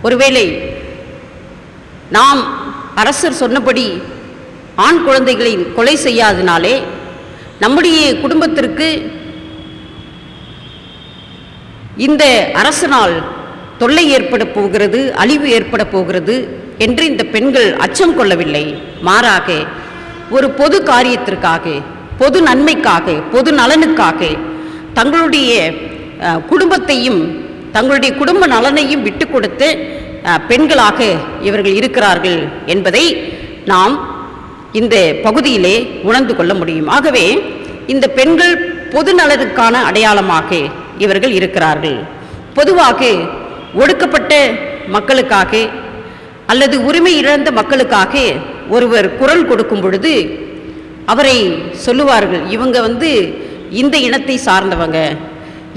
ஒருவேளை நாம் அரசர் சொன்னபடி ஆண் குழந்தைகளை கொலை செய்யாதனாலே நம்முடைய குடும்பத்திற்கு இந்த அரசனால் தொல்லை ஏற்பட போகிறது, அழிவு ஏற்பட போகிறது என்று இந்த பெண்கள் அச்சம் கொள்ளவில்லை. மாறாக ஒரு பொது காரியத்திற்காக, பொது நன்மைக்காக, பொது நலனுக்காக தங்களுடைய குடும்பத்தையும் தங்களுடைய குடும்ப நலனையும் விட்டு கொடுத்து பெண்களாக இவர்கள் இருக்கிறார்கள் என்பதை நாம் இந்த பகுதியிலே உணர்ந்து கொள்ள முடியும். ஆகவே இந்த பெண்கள் பொது நலனுக்கான அடையாளமாக இவர்கள் இருக்கிறார்கள். பொதுவாக ஒடுக்கப்பட்ட மக்களுக்காக அல்லது உரிமை இழந்த மக்களுக்காக ஒருவர் குரல் கொடுக்கும் பொழுது அவரை சொல்லுவார்கள், இவங்க இந்த இனத்தை சார்ந்தவங்க,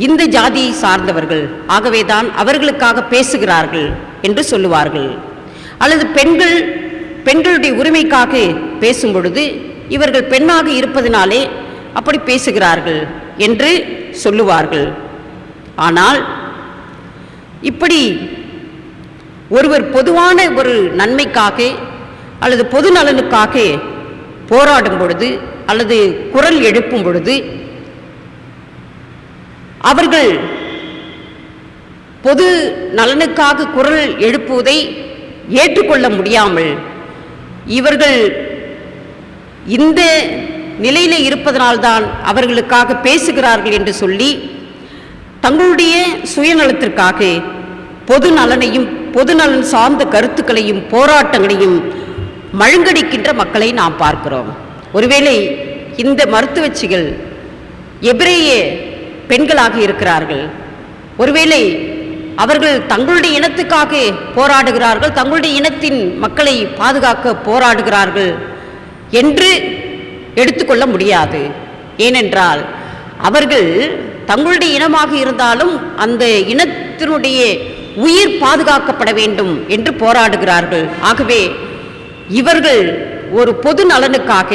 இந்த ஜாதியை சார்ந்தவர்கள், ஆகவேதான் அவர்களுக்காக பேசுகிறார்கள் என்று சொல்லுவார்கள். அல்லது பெண்களுடைய உரிமைக்காக பேசும் பொழுது இவர்கள் பெண்ணாக இருப்பதினாலே அப்படி பேசுகிறார்கள் என்று சொல்லுவார்கள். ஆனால் இப்படி ஒருவர் பொதுவான ஒரு நன்மைக்காக அல்லது பொது நலனுக்காக போராடும் பொழுது அல்லது குரல் எழுப்பும் பொழுது அவர்கள் பொது நலனுக்காக குரல் எழுப்புவதை ஏற்றுக்கொள்ள முடியாமல் இவர்கள் இந்த நிலையில் இருப்பதனால்தான் அவர்களுக்காக பேசுகிறார்கள் என்று சொல்லி தங்களுடைய சுயநலத்திற்காக பொது நலனையும் பொது நலன் சார்ந்த கருத்துக்களையும் போராட்டங்களையும் மழுங்கடிக்கின்ற மக்களை நாம் பார்க்கிறோம். ஒருவேளை இந்த மருத்துவச்சிகள் எபிரேய பெண்களாக இருக்கிறார்கள், ஒருவேளை அவர்கள் தங்களுடைய இனத்துக்காக போராடுகிறார்கள், தங்களுடைய இனத்தின் மக்களை பாதுகாக்க போராடுகிறார்கள் என்று எடுத்துக்கொள்ள முடியாது. ஏனென்றால் அவர்கள் தங்களுடைய இனமாக இருந்தாலும் அந்த இனத்தினுடைய உயிர் பாதுகாக்கப்பட வேண்டும் என்று போராடுகிறார்கள். ஆகவே இவர்கள் ஒரு பொது நலனுக்காக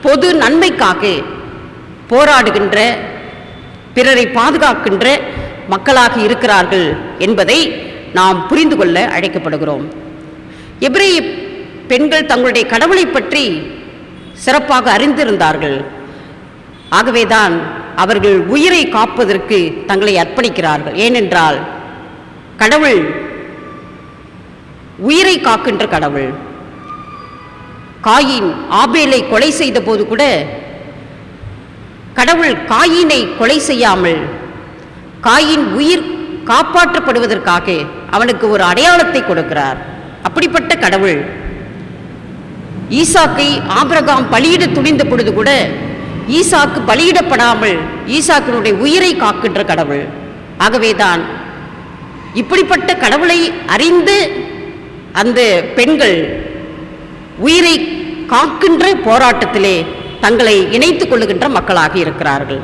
பொது நன்மைக்காக போராடுகின்ற பிறரை பாதுகாக்கின்ற மக்களாக இருக்கிறார்கள் என்பதை நாம் புரிந்து கொள்ள அழைக்கப்படுகிறோம். எபிரேய பெண்கள் தங்களுடைய கடவுளை பற்றி சிறப்பாக அறிந்திருந்தார்கள். ஆகவேதான் அவர்கள் உயிரை காப்பதற்கு தங்களை அர்ப்பணிக்கிறார்கள். ஏனென்றால் கடவுள் உயிரை காக்கின்ற கடவுள். காயின் ஆபேலை கொலை செய்த போது கூட கடவுள் காயினை கொலை செய்யாமல் காயின் உயிர் காப்பாற்றப்படுவதற்காக அவனுக்கு ஒரு அடையாளத்தை கொடுக்கிறார். அப்படிப்பட்ட கடவுள் ஈசாக்கை ஆபிரகாம் பலியிட துணிந்த பொழுது கூட ஈசாக்கு பலியிடப்படாமல் ஈசாக்கினுடைய உயிரை காக்கின்ற கடவுள். ஆகவேதான் இப்படிப்பட்ட கடவுளை அறிந்து அந்த பெண்கள் உயிரை காக்கின்ற போராட்டத்திலே தங்களை இணைத்துக் கொள்ளுகின்ற மக்களாக இருக்கிறார்கள்.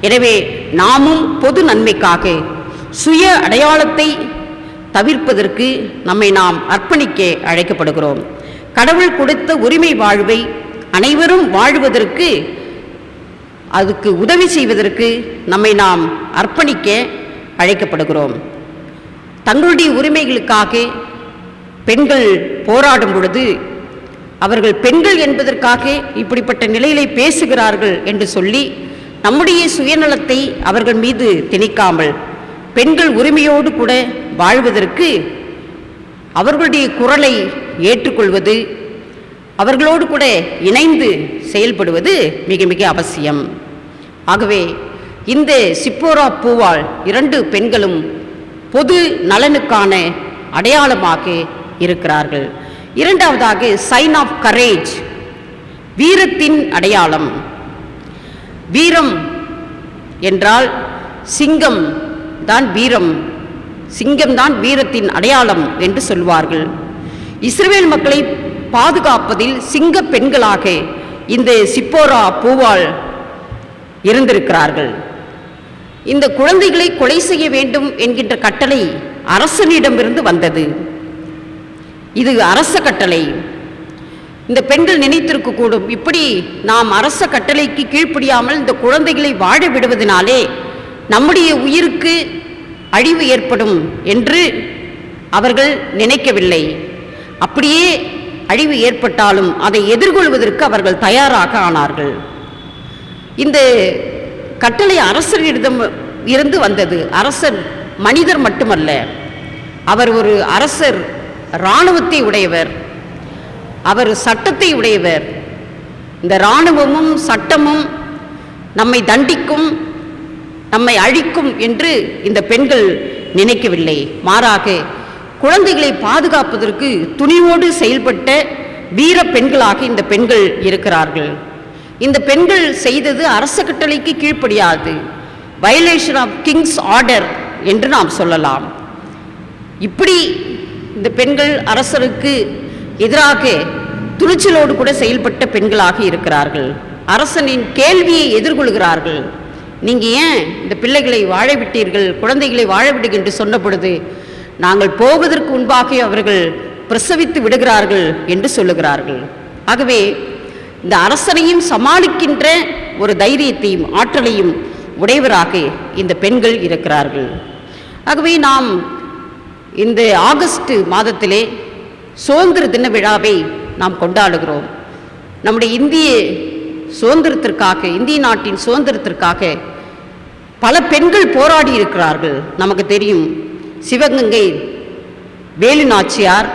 எனவே நாமும் பொது நன்மைக்காக சுய அடையாளத்தை தவிர்ப்பதற்கு நம்மை நாம் அர்ப்பணிக்க அழைக்கப்படுகிறோம். கடவுள் கொடுத்த உரிமை வாழ்வை அனைவரும் வாழ்வதற்கு அதுக்கு உதவி செய்வதற்கு நம்மை நாம் அர்ப்பணிக்க அழைக்கப்படுகிறோம். தங்களுடைய உரிமைகளுக்காக பெண்கள் போராடும் பொழுது அவர்கள் பெண்கள் என்பதற்காக இப்படிப்பட்ட நிலையிலே பேசுகிறார்கள் என்று சொல்லி நம்முடைய சுயநலத்தை அவர்கள் மீது திணிக்காமல் பெண்கள் உரிமையோடு கூட வாழ்வதற்கு அவர்களுடைய குரலை ஏற்றுக்கொள்வது, அவர்களோடு கூட இணைந்து செயல்படுவது மிக மிக அவசியம். ஆகவே இந்த சிப்போரா பூவால் 2 பெண்களும் பொது நலனுக்கான அடையாளமாக இருக்கிறார்கள். இரண்டாவதாக சைன் ஆஃப் கரேஜ், வீரத்தின் அடையாளம். வீரம் என்றால் சிங்கம் தான் வீரம், சிங்கம்தான் வீரத்தின் அடையாளம் என்று சொல்வார்கள். இஸ்ரவேல் மக்களை பாதுகாப்பதில் சிங்க பெண்களாக இந்த சிப்போரா பூவால் இருந்திருக்கிறார்கள். இந்த குழந்தைகளை கொலை செய்ய வேண்டும் என்கின்ற கட்டளை அரசனிடமிருந்து வந்தது. இது அரச கட்டளை. இந்த பெண்கள் நினைத்திருக்கக்கூடும், இப்படி நாம் அரச கட்டளைக்கு கீழ்ப்படியாமல் இந்த குழந்தைகளை வாழ விடுவதனாலே நம்முடைய உயிருக்கு அழிவு ஏற்படும் என்று அவர்கள் நினைக்கவில்லை. அப்படியே அழிவு ஏற்பட்டாலும் அதை எதிர்கொள்வதற்கு அவர்கள் தயாராக ஆனார்கள். இந்த கட்டளை அரசரிடம் இருந்து வந்தது. அரசர் மனிதர் மட்டுமல்ல, அவர் ஒரு அரசர், இராணுவத்தை உடையவர், அவர் சட்டத்தை உடையவர். இந்த இராணுவமும் சட்டமும் நம்மை தண்டிக்கும், நம்மை அழிக்கும் என்று இந்த பெண்கள் நினைக்கவில்லை. மாறாக குழந்தைகளை பாதுகாப்பதற்கு துணிவோடு செயல்பட்ட வீர பெண்களாக இந்த பெண்கள் இருக்கிறார்கள். இந்த பெண்கள் செய்தது அரச கட்டளைக்கு கீழ்ப்படியாது, வயலேஷன் ஆஃப் கிங்ஸ் ஆர்டர் என்று நாம் சொல்லலாம். இப்படி இந்த பெண்கள் அரசருக்கு எதிராக துணிச்சலோடு கூட செயல்பட்ட பெண்களாக இருக்கிறார்கள். அரசனின் கேள்வியை எதிர்கொள்கிறார்கள். நீங்கள் ஏன் இந்த பிள்ளைகளை வாழ விட்டீர்கள், குழந்தைகளை வாழ விடுங்கள் என்று சொன்ன பொழுது நாங்கள் போவதற்கு முன்பாக அவர்கள் பிரசவித்து விடுகிறார்கள் என்று சொல்லுகிறார்கள். ஆகவே இந்த அரசனையும் சமாளிக்கின்ற ஒரு தைரியத்தையும் ஆற்றலையும் உடையவராக இந்த பெண்கள் இருக்கிறார்கள். ஆகவே நாம் இந்த ஆகஸ்ட் மாதத்திலே சுதந்திர தின விழாவை நாம் கொண்டாடுகிறோம். நம்முடைய இந்திய சுதந்திரத்திற்காக, இந்திய நாட்டின் சுதந்திரத்திற்காக பல பெண்கள் போராடி இருக்கிறார்கள். நமக்கு தெரியும், சிவகங்கை வேலு நாச்சியார்,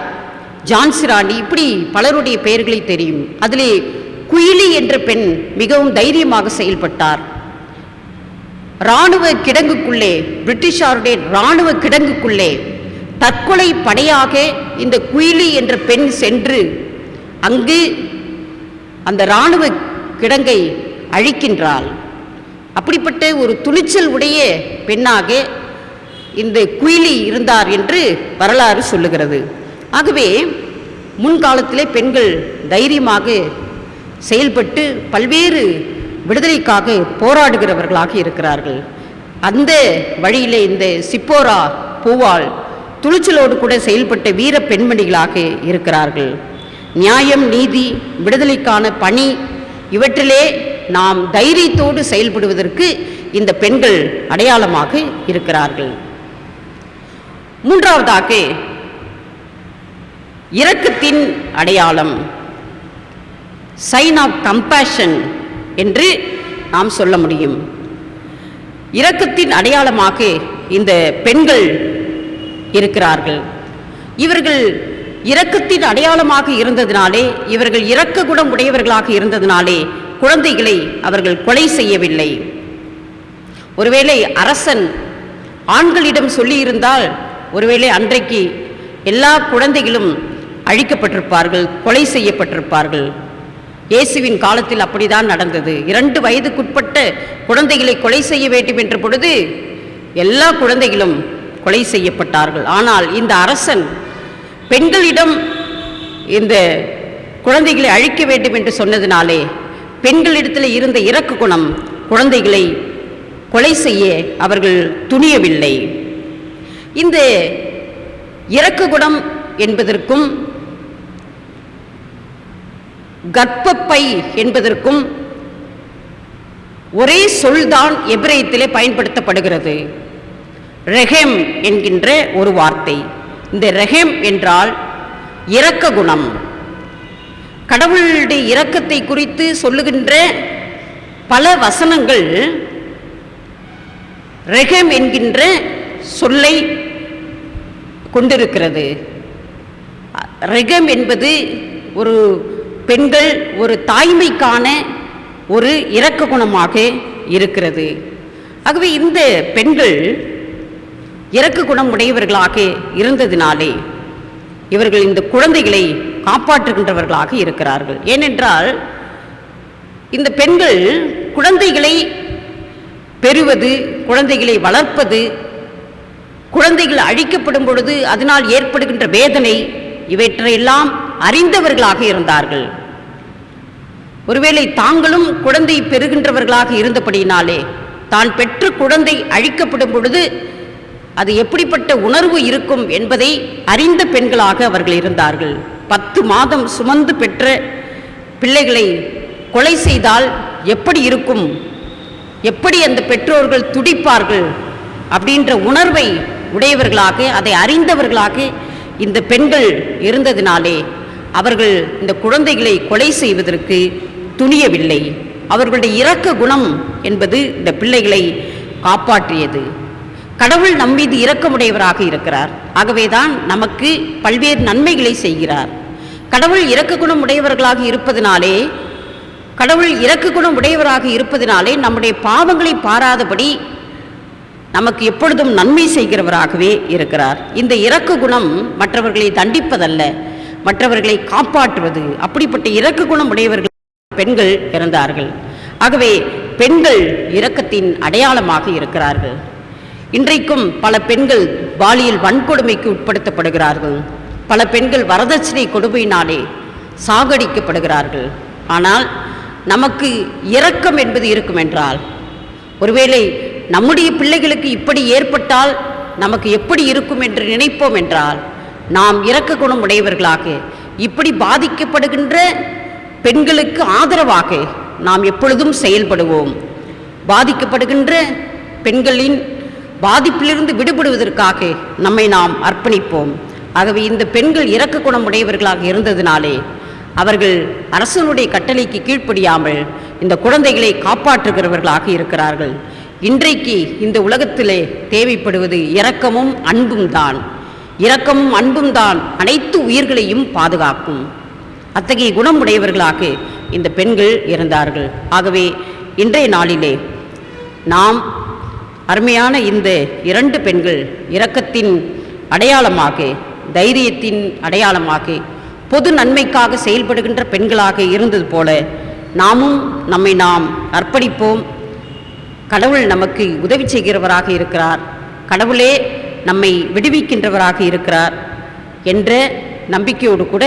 ஜான்சி ராணி, இப்படி பலருடைய பெயர்களை தெரியும். அதிலே குயிலி என்ற பெண் மிகவும் தைரியமாக செயல்பட்டார். இராணுவ கிடங்குக்குள்ளே, பிரிட்டிஷாருடைய இராணுவ கிடங்குக்குள்ளே தற்கொலை படையாக இந்த குயிலி என்ற பெண் சென்று அங்கு அந்த இராணுவ கிடங்கை அழிக்கின்றாள். அப்படிப்பட்ட ஒரு துணிச்சல் உடைய பெண்ணாக இந்த குயிலி இருந்தார் என்று வரலாறு சொல்லுகிறது. ஆகவே முன்காலத்திலே பெண்கள் தைரியமாக செயல்பட்டு பல்வேறு விடுதலைக்காக போராடுகிறவர்களாக இருக்கிறார்கள். அந்த வழியிலே இந்த சிப்போரா பூவால் துணிச்சலோடு கூட செயல்பட்ட வீர பெண்மணிகளாக இருக்கிறார்கள். நியாயம், நீதி, விடுதலைக்கான பணி, இவற்றிலே நாம் தைரியத்தோடு செயல்படுவதற்கு இந்த பெண்கள் அடையாளமாக இருக்கிறார்கள். மூன்றாவதாக இரக்கத்தின் அடையாளம், சைன் ஆஃப் கம்பேஷன் என்று நாம் சொல்ல முடியும். இரக்கத்தின் அடையாளமாக இந்த பெண்கள் இருக்கிறார்கள். இவர்கள் இரக்கத்தின் அடையாளமாக இருந்ததினாலே, இவர்கள் இரக்க குணம் உடையவர்களாக இருந்ததினாலே குழந்தைகளை அவர்கள் கொலை செய்யவில்லை. ஒருவேளை அரசன் ஆண்களிடம் சொல்லியிருந்தால் ஒருவேளை அன்றைக்கு எல்லா குழந்தைகளும் அழிக்கப்பட்டிருப்பார்கள், கொலை செய்யப்பட்டிருப்பார்கள். இயேசுவின் காலத்தில் அப்படிதான் நடந்தது. 2 வயதுக்குட்பட்ட குழந்தைகளை கொலை செய்ய வேண்டும் என்ற பொழுது எல்லா குழந்தைகளும் கொலை செய்யப்பட்டார்கள். ஆனால் இந்த அரசன் பெண்களிடம் இந்த குழந்தைகளை அழிக்க வேண்டும் என்று சொன்னதினாலே பெண்களிடத்தில் இருந்த இரக்க குணம் குழந்தைகளை கொலை செய்ய அவர்கள் துணியவில்லை. இந்த இரக்க குணம் என்பதற்கும் கர்ப்பப்பை என்பதற்கும் ஒரே சொல்தான் எபிரேயத்திலே பயன்படுத்தப்படுகிறது. ரெஹெம் என்கின்ற ஒரு வார்த்தை. இந்த ரெஹெம் என்றால் இரக்க குணம். கடவுளுடைய இரக்கத்தை குறித்து சொல்லுகின்ற பல வசனங்கள் ரெஹெம் என்கின்ற சொல்லை கொண்டிருக்கிறது. ரெஹெம் என்பது ஒரு பெண்கள் ஒரு தாய்மைக்கான ஒரு இரக்க குணமாக இருக்கிறது. ஆகவே இந்த பெண்கள் இரக்க குணம் உடையவர்களாக இருந்ததினாலே இவர்கள் இந்த குழந்தைகளை காப்பாற்றுகின்றவர்களாக இருக்கிறார்கள். ஏனென்றால் இந்த பெண்கள் குழந்தைகளை பெறுவது, குழந்தைகளை வளர்ப்பது, குழந்தைகள் அழிக்கப்படும் பொழுது அதனால் ஏற்படுகின்ற வேதனை, இவற்றையெல்லாம் அறிந்தவர்களாக இருந்தார்கள். ஒருவேளை தாங்களும் குழந்தை பெறுகின்றவர்களாக இருந்தபடியினாலே தான் பெற்ற குழந்தை அழிக்கப்படும் பொழுது அது எப்படிப்பட்ட உணர்வு இருக்கும் என்பதை அறிந்த பெண்களாக அவர்கள் இருந்தார்கள். 10 மாதம் சுமந்து பெற்ற பிள்ளைகளை கொலை செய்தால் எப்படி இருக்கும், எப்படி அந்த பெற்றோர்கள் துடிப்பார்கள் அப்படின்ற உணர்வை உடையவர்களாக, அதை அறிந்தவர்களாக இந்த பெண்கள் இருந்ததினாலே அவர்கள் இந்த குழந்தைகளை கொலை செய்வதற்கு துணியவில்லை. அவர்களுடைய இரக்க குணம் என்பது இந்த பிள்ளைகளை காப்பாற்றியது. கடவுள் நம்மீது இரக்கமுடையவராக இருக்கிறார். ஆகவேதான் நமக்கு பல்வேறு நன்மைகளை செய்கிறார். கடவுள் இரக்க குணம் உடையவர்களாக இருப்பதினாலே, கடவுள் இரக்க குணம் உடையவராக இருப்பதினாலே நம்முடைய பாவங்களை பாராதபடி நமக்கு எப்பொழுதும் நன்மை செய்கிறவராகவே இருக்கிறார். இந்த இரக்க குணம் மற்றவர்களை தண்டிப்பதல்ல, மற்றவர்களை காப்பாற்றுவது. அப்படிப்பட்ட இரக்க குணம் உடையவர்கள் பெண்கள் இருந்தார்கள். ஆகவே பெண்கள் இரக்கத்தின் அடையாளமாக இருக்கிறார்கள். இன்றைக்கும் பல பெண்கள் பாலியல் வன்கொடுமைக்கு உட்படுத்தப்படுகிறார்கள். பல பெண்கள் வரதட்சணை கொடுமையினாலே சாகடிக்கப்படுகிறார்கள். ஆனால் நமக்கு இரக்கம் என்பது இருக்கும் என்றால், ஒருவேளை நம்முடைய பிள்ளைகளுக்கு இப்படி ஏற்பட்டால் நமக்கு எப்படி இருக்கும் என்று நினைப்போம் என்றால், நாம் இரக்க குணம் உடையவர்களாக இப்படி பாதிக்கப்படுகின்ற பெண்களுக்கு ஆதரவாக நாம் எப்பொழுதும் செயல்படுவோம். பாதிக்கப்படுகின்ற பெண்களின் பாதிப்பிலிருந்து விடுபடுவதற்காக நம்மை நாம் அர்ப்பணிப்போம். ஆகவே இந்த பெண்கள் இரக்க குணம் உடையவர்களாக இருந்ததினாலே அவர்கள் அரசனுடைய கட்டளைக்கு கீழ்ப்படியாமல் இந்த குழந்தைகளை காப்பாற்றுகிறவர்களாக இருக்கிறார்கள். இன்றைக்கு இந்த உலகத்திலே தேவைப்படுவது இரக்கமும் அன்பும் தான். இரக்கமும் அன்பும் தான் அனைத்து உயிர்களையும் பாதுகாக்கும். அத்தகைய குணம் உடையவர்களாக இந்த பெண்கள் இருந்தார்கள். ஆகவே இன்றைய நாளிலே நாம் அருமையான இந்த 2 பெண்கள் இரக்கத்தின் அடையாளமாக, தைரியத்தின் அடையாளமாக, பொது நன்மைக்காக செயல்படுகின்ற பெண்களாக இருந்தது போல நாமும் நம்மை நாம் அர்ப்பணிப்போம். கடவுள் நமக்கு உதவி செய்கிறவராக இருக்கிறார், கடவுளே நம்மை விடுவிக்கின்றவராக இருக்கிறார் என்ற நம்பிக்கையோடு கூட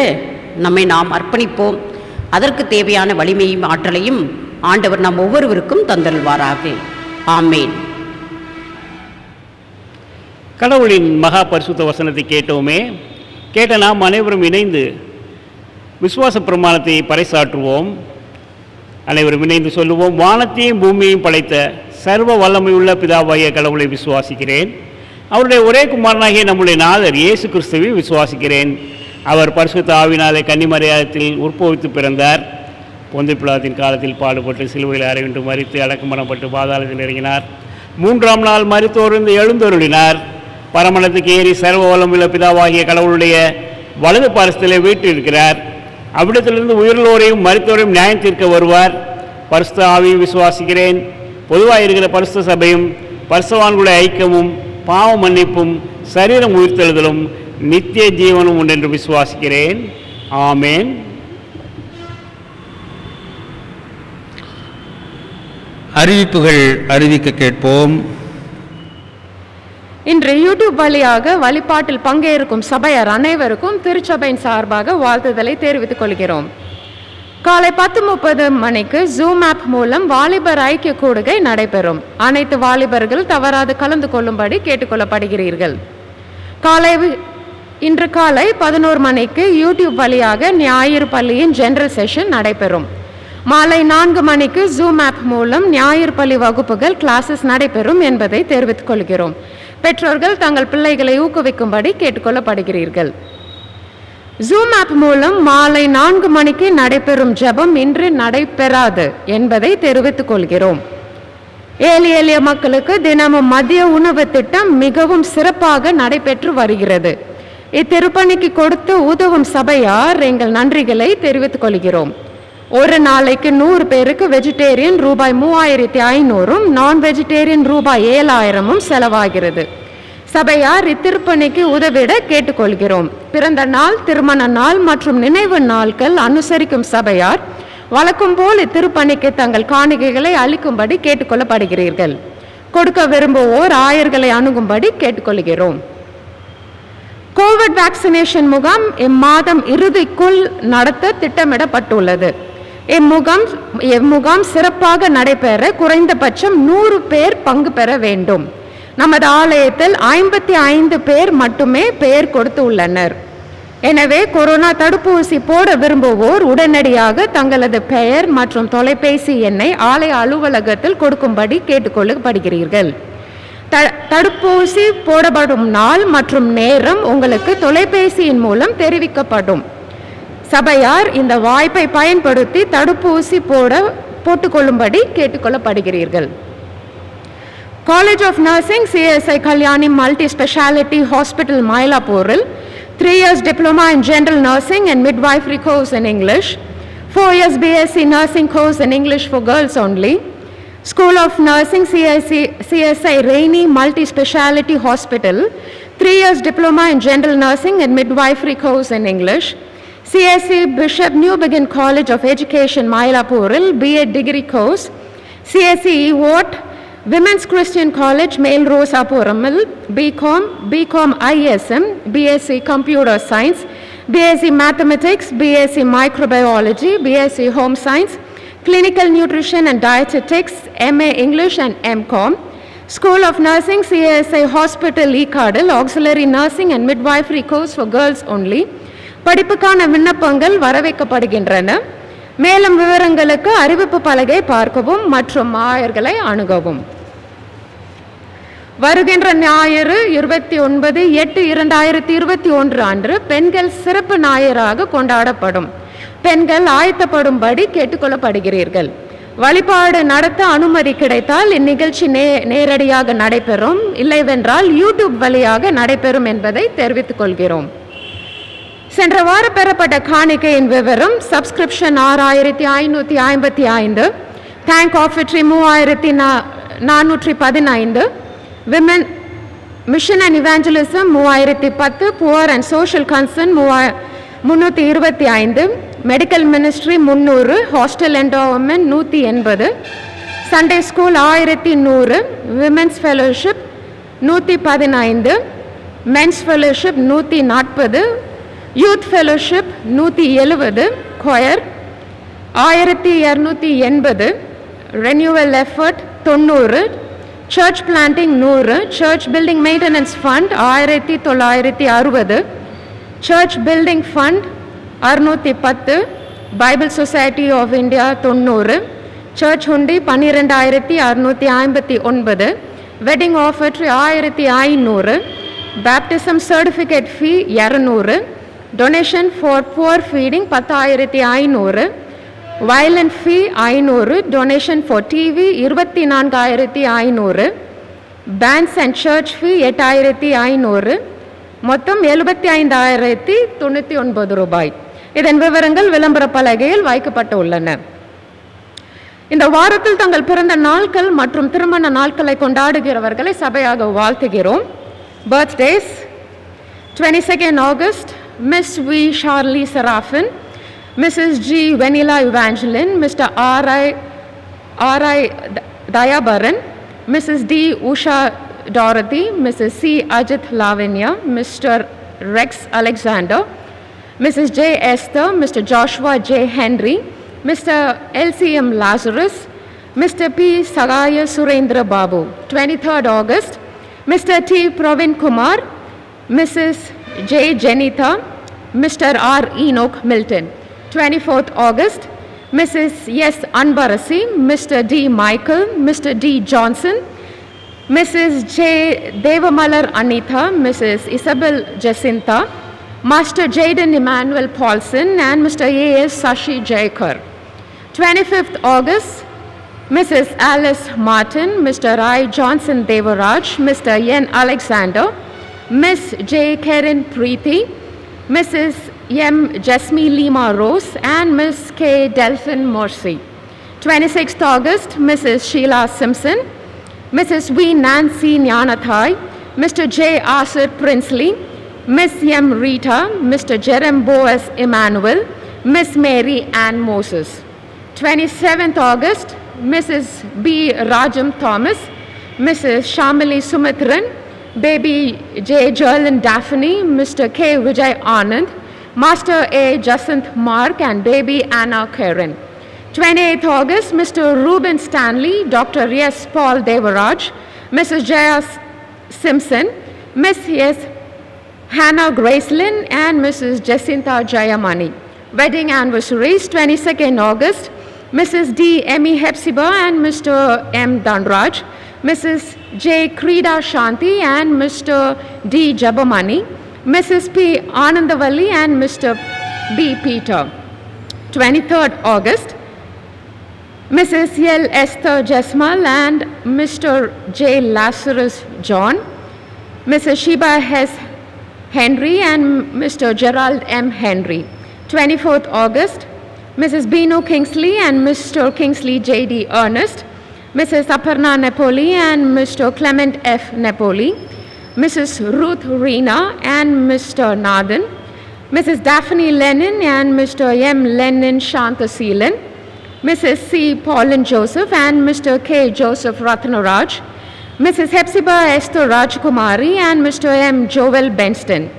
நம்மை நாம் அர்ப்பணிப்போம். அதற்கு தேவையான வலிமையும் ஆற்றலையும் ஆண்டவர் நம் ஒவ்வொருவருக்கும் தந்தருள்வாராக. ஆமேன். கடவுளின் மகா பரிசுத்த வசனத்தை கேட்டோமே. கேட்ட நாம் அனைவரும் இணைந்து விசுவாச பிரமாணத்தை பறைசாற்றுவோம். அனைவரும் இணைந்து சொல்லுவோம். வானத்தையும் பூமியையும் படைத்த சர்வ வல்லமையுள்ள பிதாவாகிய கடவுளை விசுவாசிக்கிறேன். அவருடைய ஒரே குமாரனாகிய நம்முடைய நாதர் இயேசு கிறிஸ்துவை விசுவாசிக்கிறேன். அவர் பரிசுத்த ஆவினாலே கன்னிமரியாதத்தில் உற்பவித்து பிறந்தார். பொந்தை பிலாத்தின் காலத்தில் பாடுபட்டு சிலுவையில் அறையுண்டு மரித்து அடக்கம் பண்ணப்பட்டு பாதாளத்தில் இறங்கினார். 3ஆம் நாள் மரித்தோர்ந்து எழுந்தருளினார். பரமணத்துக்கு ஏறி சர்வ வல்லமையுள்ள பிதாவாகிய கடவுளுடைய வலது பாரசத்திலே வீற்றிருக்கிறார். அவ்விடத்திலிருந்து உயிர்லோரையும் மரித்தோரையும் நியாயம் தீர்க்க வருவார். பரிசுத்த ஆவியை விசுவாசிக்கிறேன். பொதுவாக இருக்கிற பரிசுத்த சபையும் பரிசுத்தவான்களுடைய ஐக்கியமும் பாவ மன்னிப்பும் சரீரம் உயிர்த்தெழுதலும் நித்திய ஜீவனும் உண்டு என்று விசுவாசிக்கிறேன். ஆமேன். அறிவிப்புகள் அறிவிக்க கேட்போம். இன்று யூடியூப் வழியாக வழிபாட்டில் பங்கேற்கும் சபையார் அனைவருக்கும் திருச்சபையின் சார்பாக வாழ்த்துதலை தெரிவித்துக் கொள்கிறோம். காலை 10:30 மணிக்கு ஜூம் ஆப் மூலம் வாலிபர் ஐக்கிய கூடுகை நடைபெறும். அனைத்து வாலிபர்கள் தவறாது கலந்து கொள்ளும்படி கேட்டுக்கொள்ளப்படுகிறீர்கள். இன்று காலை 11 மணிக்கு யூடியூப் வழியாக ஞாயிறு பள்ளியின் ஜெனரல் செஷன் நடைபெறும். மாலை 4 மணிக்கு ஜூம் ஆப் மூலம் ஞாயிறு பள்ளி வகுப்புகள் கிளாஸஸ் நடைபெறும் என்பதை தெரிவித்துக் கொள்கிறோம். பெற்றோர்கள் தங்கள் பிள்ளைகளை ஊக்குவிக்கும்படி கேட்டுக்கொள்ளப்படுகிறீர்கள். ஜூம் ஆப் மூலம் மாலை 4 மணிக்கு நடைபெறும் ஜெபம் இன்று நடைபெறாது என்பதை தெரிவித்துக் கொள்கிறோம். எளிய மக்களுக்கு தினமும் மதிய உணவு திட்டம் மிகவும் சிறப்பாக நடைபெற்று வருகிறது. இத்திருப்பணிக்கு கொடுத்து உதவும் சபையார் எங்கள் நன்றிகளை தெரிவித்துக் கொள்கிறோம். ஒரு நாளைக்கு 100 பேருக்கு வெஜிடேரியன் ரூபாய் 3500, நான் வெஜிடேரியன் ரூபாய் 7000 செலவாகிறது. சபையார் இத்திருப்பணிக்கு உதவிட கேட்டுக்கொள்கிறோம். பிறந்த நாள், திருமண நாள் மற்றும் நினைவு நாட்கள் அனுசரிக்கும் சபையார் வழக்கம் போல் இத்திருப்பணிக்கு தங்கள் காணிக்கைகளை அளிக்கும்படி கேட்டுக்கொள்ளப்படுகிறீர்கள். கொடுக்க விரும்புவோர் ஆயர்களை அணுகும்படி கேட்டுக்கொள்கிறோம். கோவிட் வேக்சினேஷன் முகாம் இம்மாதம் இறுதிக்குள் நடத்த திட்டமிடப்பட்டுள்ளது. இம்முகாம் சிறப்பாக நடைபெற குறைந்தபட்சம் 100 பேர் பங்கு பெற வேண்டும். நமது ஆலயத்தில் 55 பேர் மட்டுமே பெயர் கொடுத்து உள்ளனர். எனவே கொரோனா தடுப்பூசி போட விரும்புவோர் உடனடியாக தங்களது பெயர் மற்றும் தொலைபேசி எண்ணை ஆலய அலுவலகத்தில் கொடுக்கும்படி கேட்டுக்கொள்ளப்படுகிறீர்கள். தடுப்பூசி போடப்படும் நாள் மற்றும் நேரம் உங்களுக்கு தொலைபேசியின் மூலம் தெரிவிக்கப்படும். சபையார் இந்த வாய்ப்பை பயன்படுத்தி தடுப்பூசி போட்டுக்கொள்ளும்படி கேட்டுக்கொள்ளப்படுகிறீர்கள். College of Nursing CSI Kalyani Multi-Speciality Hospital Mylapore 3 years diploma in general nursing and midwifery course in English, 4 years BSc nursing course in English for girls only. School of Nursing CSI Rainey Multi-Speciality Hospital 3 years diploma in general nursing and midwifery course in English. CSC Bishop Newbegin College of Education Mylapore BA degree course. CSC Watt Women's Christian College, Male Rosa Poramal, BCom ISM, BSc Computer Science, BSc Mathematics, BSc Microbiology, BSc Home Science, Clinical Nutrition and Dietetics, MA English and MCom. School of Nursing, CSI Hospital, E-Cardal, Auxiliary Nursing and Midwifery course for girls only. படிப்புக்கான விண்ணப்பங்கள் வரவேற்கப்படுகின்றன. மேலும் விவரங்களுக்கு அறிவிப்பு பலகை பார்க்கவும் மற்றும் ஆயர்களை அணுகவும். வருகின்ற ஞாயிறு 29/8/2021 அன்று பெண்கள் சிறப்பு ஞாயிறாக கொண்டாடப்படும். பெண்கள் ஆயத்தப்படும்படி கேட்டுக்கொள்ளப்படுகிறீர்கள். வழிபாடு நடத்த அனுமதி கிடைத்தால் இந்நிகழ்ச்சி நேரடியாக நடைபெறும், இல்லைவென்றால் யூடியூப் வழியாக நடைபெறும் என்பதை தெரிவித்துக் கொள்கிறோம். சென்ற வாரம் பெறப்பட்ட காணிக்கையின் விவரம்: subscription 6555, thank offertory 3415, women mission and evangelism 3010, poor and social concern 325, medical ministry 300, hostel endowment 180, Sunday school 1100, women's fellowship 115, men's fellowship 140, youth fellowship 170, choir 1280, renewal effort 90, church planting 100, church building maintenance fund 1960, church building fund 610, Bible society of India 90, church hundi 12659, wedding offertory 1500, baptism certificate fee 200, donation for poor feeding 10500, violin fee 500, donation for TV 24500, bands and church fee 8500, மொத்தம் 75,099 ரூபாய். இதன் விவரங்கள் விளம்பர பலகையில் வைக்கப்பட்டுள்ளன. இந்த வாரத்தில் தங்கள் பிறந்த நாட்கள் மற்றும் திருமண நாட்களை கொண்டாடுகிறவர்களை சபையாக வாழ்த்துகிறோம். Birthdays: 22nd August, Miss V. Charlie Serafin, Mrs. G. Vanilla Evangeline, Mr. R.I. Dayabaran, Mrs. D. Usha Dorothy, Mrs. C. Ajit Lavanya, Mr. Rex Alexander, Mrs. J. Esther, Mr. Joshua J. Henry, Mr. LCM Lazarus, Mr. P. Sagaya Surendra Babu. 23rd August, Mr. T. Pravin Kumar, Mrs. J. Janita, Mr. R. Enoch Milton. 24th August, Mrs. S. Anbarasi, Mr. D. Michael, Mr. D. Johnson, Mrs. J. Devamalar Anita, Mrs. Isabel Jacinta, Master Jaden Emmanuel Paulson, and Mr. A.S. Sashi Jaikar. 25th August, Mrs. Alice Martin, Mr. I. Johnson Devaraj, Mr. N. Alexander, Miss J. Karen Preeti, Mrs. M. Jasmine Lima Rose, and Miss K. Delphin Morsi. 26th August, Mrs. Sheila Simpson, Mrs. V. Nancy Nyanathai, Mr. J. Asad Princely, Miss M. Rita, Mr. Jerem Boas Emmanuel, Miss Mary Ann Moses. 27th August, Mrs. B. Rajam Thomas, Mrs. Shamali Sumitran, Baby J. Jerlin Daphne, Mr. K. Vijay Anand, Master A. Jacinth Mark, and Baby Anna Karen. 28th August, Mr. Ruben Stanley, Dr. S. Paul Devaraj, Mrs. Jaya Simpson, Miss S. Hannah Gracelyn, and Mrs. Jacinta Jayamani. Wedding anniversaries: 22nd August, Mrs. D. Emmy Hepzibah and Mr. M. Danraj, Mrs. J. Krida Shanti and Mr. D. Jabamani, Mrs. P. Anandavalli and Mr. B. Peter. 23rd August, Mrs. L. Esther Jasmal and Mr. J. Lazarus John, Mrs. Sheba Hess Henry and Mr. Gerald M. Henry. 24th August, Mrs. Bino Kingsley and Mr. Kingsley J.D. Ernest, Mrs. Aparna Napoli and Mr. Clement F. Napoli, Mrs. Ruth Reena and Mr. Nathan, Mrs. Daphne Lennon and Mr. M. Lennon Shantaseelan, Mrs. C. Pauline Joseph and Mr. K. Joseph Rathnaraj, Mrs. Hepzibah Esther Rajkumari and Mr. M. Joel Benston.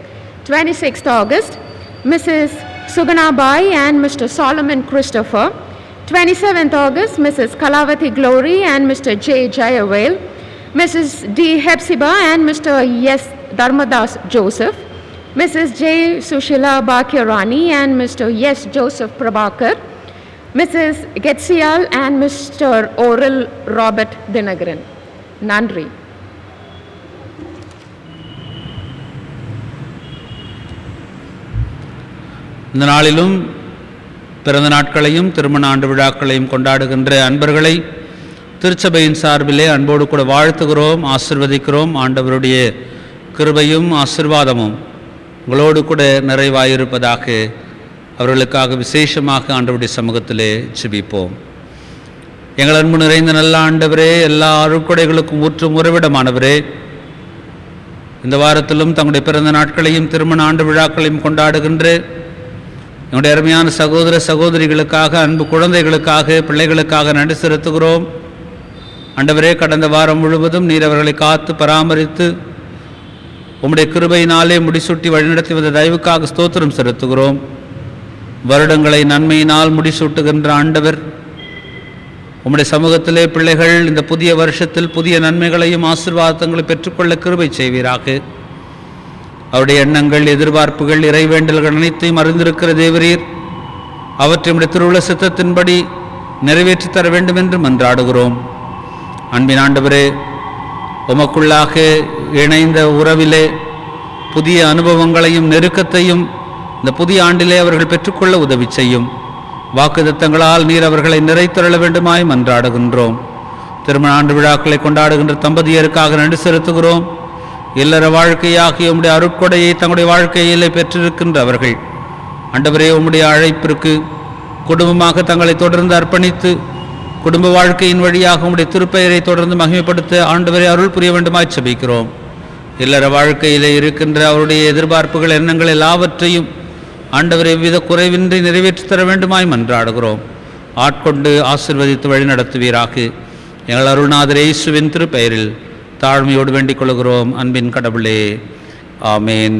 26th August, Mrs. Sugana Bai and Mr. Solomon Christopher. 27th August, Mrs. Kalavati Glory and Mr. J. Jayavel, Mrs. D. Hepzibah and Mr. S. Dharmadas Joseph, Mrs. J. Sushila Bakirani and Mr. S. Joseph Prabhakar, Mrs. Getsial and Mr. Oral Robert Dinagaran. Nandri. இந்த நாளிலும் பிறந்த நாட்களையும் திருமண ஆண்டு விழாக்களையும் கொண்டாடுகின்ற அன்பர்களை திருச்சபையின் சார்பிலே அன்போடு கூட வாழ்த்துகிறோம், ஆசிர்வதிக்கிறோம். ஆண்டவருடைய கிருபையும் ஆசிர்வாதமும் உங்களோடு கூட நிறைவாயிருப்பதாக அவர்களுக்காக விசேஷமாக ஆண்டவருடைய சமூகத்திலே ஜெபிப்போம். எங்கள் அன்பு நிறைந்த நல்ல ஆண்டவரே, எல்லா அருட்கொடைகளுக்கும் ஊற்றும் உறவிடமானவரே, இந்த வாரத்திலும் தங்களுடைய பிறந்த நாட்களையும் திருமண ஆண்டு விழாக்களையும் கொண்டாடுகின்ற என்னுடைய அருமையான சகோதர சகோதரிகளுக்காக, அன்பு குழந்தைகளுக்காக, பிள்ளைகளுக்காக நன்றி செலுத்துகிறோம். ஆண்டவரே, கடந்த வாரம் முழுவதும் நீர் அவர்களை காத்து பராமரித்து உம்முடைய கிருபையினாலே முடிசூட்டி வழிநடத்தி வந்த தயவுக்காக ஸ்தோத்திரம் செலுத்துகிறோம். வருடங்களை நன்மையினால் முடிசூட்டுகின்ற ஆண்டவர், உம்முடைய சமூகத்திலே பிள்ளைகள் இந்த புதிய வருஷத்தில் புதிய நன்மைகளையும் ஆசீர்வாதங்களை பெற்றுக்கொள்ள கிருபை செய்வீராக. அவருடைய எண்ணங்கள், எதிர்பார்ப்புகள், இறைவேண்டல்கள் அனைத்தையும் அறிந்திருக்கிற தேவரீர், அவற்றை உம்முடைய திருவுள்ள சித்தத்தின்படி நிறைவேற்றித் தர வேண்டும் என்று மன்றாடுகிறோம். அன்பின் ஆண்டவரே, உமக்குள்ளாக இணைந்த உறவிலே புதிய அனுபவங்களையும் நெருக்கத்தையும் இந்த புதிய ஆண்டிலே அவர்கள் பெற்றுக்கொள்ள உதவி செய்யும். வாக்குத்தத்தங்களால் நீர் அவர்களை நிறைத்தருள வேண்டுமாய் மன்றாடுகின்றோம். திருமண ஆண்டு விழாக்களை கொண்டாடுகின்ற தம்பதியருக்காக நன்றி செலுத்துகிறோம். இல்லற வாழ்க்கையாகிய உம்முடைய அருட்கொடையை தங்களுடைய வாழ்க்கையிலே பெற்றிருக்கின்ற அவர்கள், ஆண்டவரே, உம்முடைய அழைப்பிற்கு குடும்பமாக தங்களை தொடர்ந்து அர்ப்பணித்து குடும்ப வாழ்க்கையின் வழியாக உம்முடைய திருப்பெயரை தொடர்ந்து மகிமைப்படுத்த ஆண்டவரே அருள் புரிய வேண்டுமாய் ஜெபிக்கிறோம். இல்லற வாழ்க்கையிலே இருக்கின்ற அவருடைய எதிர்பார்ப்புகள், எண்ணங்கள் எல்லாவற்றையும் ஆண்டவரை எவ்வித குறைவின்றி நிறைவேற்றித் தர வேண்டுமாய் மன்றாடுகிறோம். ஆட்கொண்டு ஆசீர்வதித்து வழி நடத்துவீராக. எங்கள் அருள்நாதர் இயேசுவின் திருப்பெயரில் தாழ்மையோடு வேண்டிக் கொள்கிறோம். அன்பின் கடவுளே, ஆமேன்.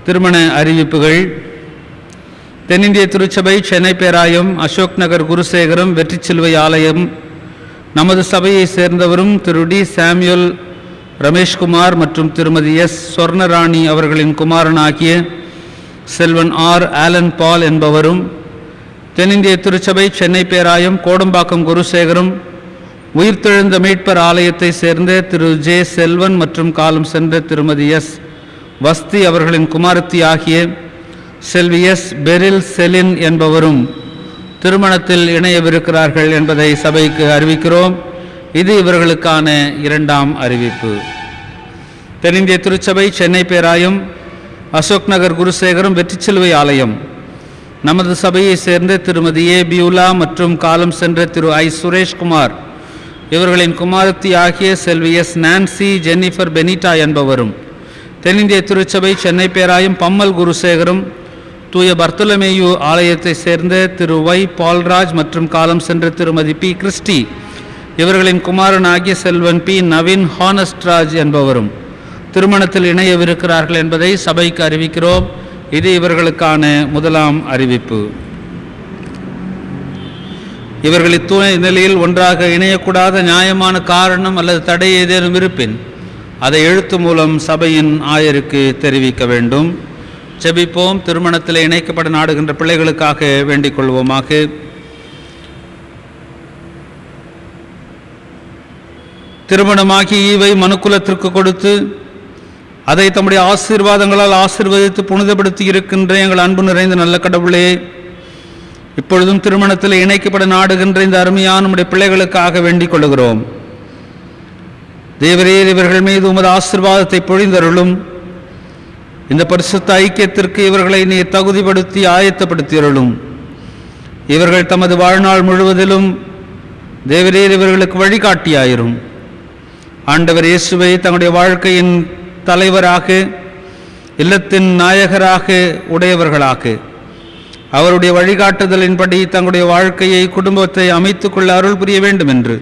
திருமண அறிவிப்புகள். தென்னிந்திய திருச்சபை, சென்னை பேராயம், அசோக் நகர் குருசேகரம், வெற்றி சிலுவை ஆலயம் நமது சபையை சேர்ந்தவரும் திரு டி சாமுவேல் ரமேஷ்குமார் மற்றும் திருமதி எஸ் சொர்ணராணி அவர்களின் குமாரனாகிய செல்வன் ஆர் ஆலன் பால் என்பவரும், தென்னிந்திய திருச்சபை, சென்னை பேராயம், கோடம்பாக்கம் குருசேகரம் உயிர்த்தெழுந்த மீட்பர் ஆலயத்தை சேர்ந்த திரு ஜே செல்வன் மற்றும் காலம் சென்ற திருமதி எஸ் வஸ்தி அவர்களின் குமாரத்தி ஆகிய செல்வி எஸ் பெரில் செலின் என்பவரும் திருமணத்தில் இணையவிருக்கிறார்கள் என்பதை சபைக்கு அறிவிக்கிறோம். இது இவர்களுக்கான இரண்டாம் அறிவிப்பு. தென்னிந்திய திருச்சபை, சென்னை பேராயம், அசோக் நகர் குருசேகரம், வெற்றி சிலுவை ஆலயம் நமது சபையை சேர்ந்த திருமதி ஏ பியூலா மற்றும் காலம் சென்ற திரு ஐ சுரேஷ்குமார் இவர்களின் குமாரத்தி ஆகிய செல்வி எஸ் நான்சி ஜென்னிஃபர் பெனிட்டா என்பவரும், தென்னிந்திய திருச்சபை, சென்னை பேராயம், பம்மல் குருசேகரம், தூய பர்த்தலமேயு ஆலயத்தை சேர்ந்த திரு ஒய் பால்ராஜ் மற்றும் காலம் சென்ற திருமதி பி கிறிஸ்டி இவர்களின் குமாரனாகிய செல்வன் பி நவீன் ஹானஸ்ட்ராஜ் என்பவரும் திருமணத்தில் இணையவிருக்கிறார்கள் என்பதை சபைக்கு அறிவிக்கிறோம். இது இவர்களுக்கான முதலாம் அறிவிப்பு. இவர்கள் இத்துணை நிலையில் ஒன்றாக இணையக்கூடாத நியாயமான காரணம் அல்லது தடை ஏதேனும் இருப்பின் அதை எழுத்து மூலம் சபையின் ஆயருக்கு தெரிவிக்க வேண்டும். ஜெபிப்போம். திருமணத்தில் இணைக்கப்பட நாடுகின்ற பிள்ளைகளுக்காக வேண்டிக் கொள்வோமாக. திருமணமாகி ஈவை மனுக்குலத்திற்கு கொடுத்து அதை தம்முடைய ஆசீர்வாதங்களால் ஆசீர்வதித்து புனிதப்படுத்தி இருக்கின்ற எங்கள் அன்பு நிறைந்த நல்ல கடவுளே, இப்பொழுதும் திருமணத்தில் இணைக்கப்பட நாடுகின்ற இந்த அருமையான நம்முடைய பிள்ளைகளுக்காக வேண்டிக் கொள்கிறோம். தேவரே, இவர்கள் மீது உமது ஆசீர்வாதத்தை பொழிந்தருளும். இந்த பரிசுத்த ஐக்கியத்திற்கு இவர்களை நீர் தகுதிப்படுத்தி ஆயத்தப்படுத்தியருளும். இவர்கள் தமது வாழ்நாள் முழுவதிலும் தேவரீர் இவர்களுக்கு வழிகாட்டியாயிரும். ஆண்டவர் இயேசுவை தங்களுடைய வாழ்க்கையின் தலைவராக, இல்லத்தின் நாயகராக உடையவர்களாக அவருடைய வழிகாட்டுதலின்படி தங்களுடைய வாழ்க்கையை குடும்பத்தை அமைத்துக் கொள்ள அருள் புரிய வேண்டும் என்று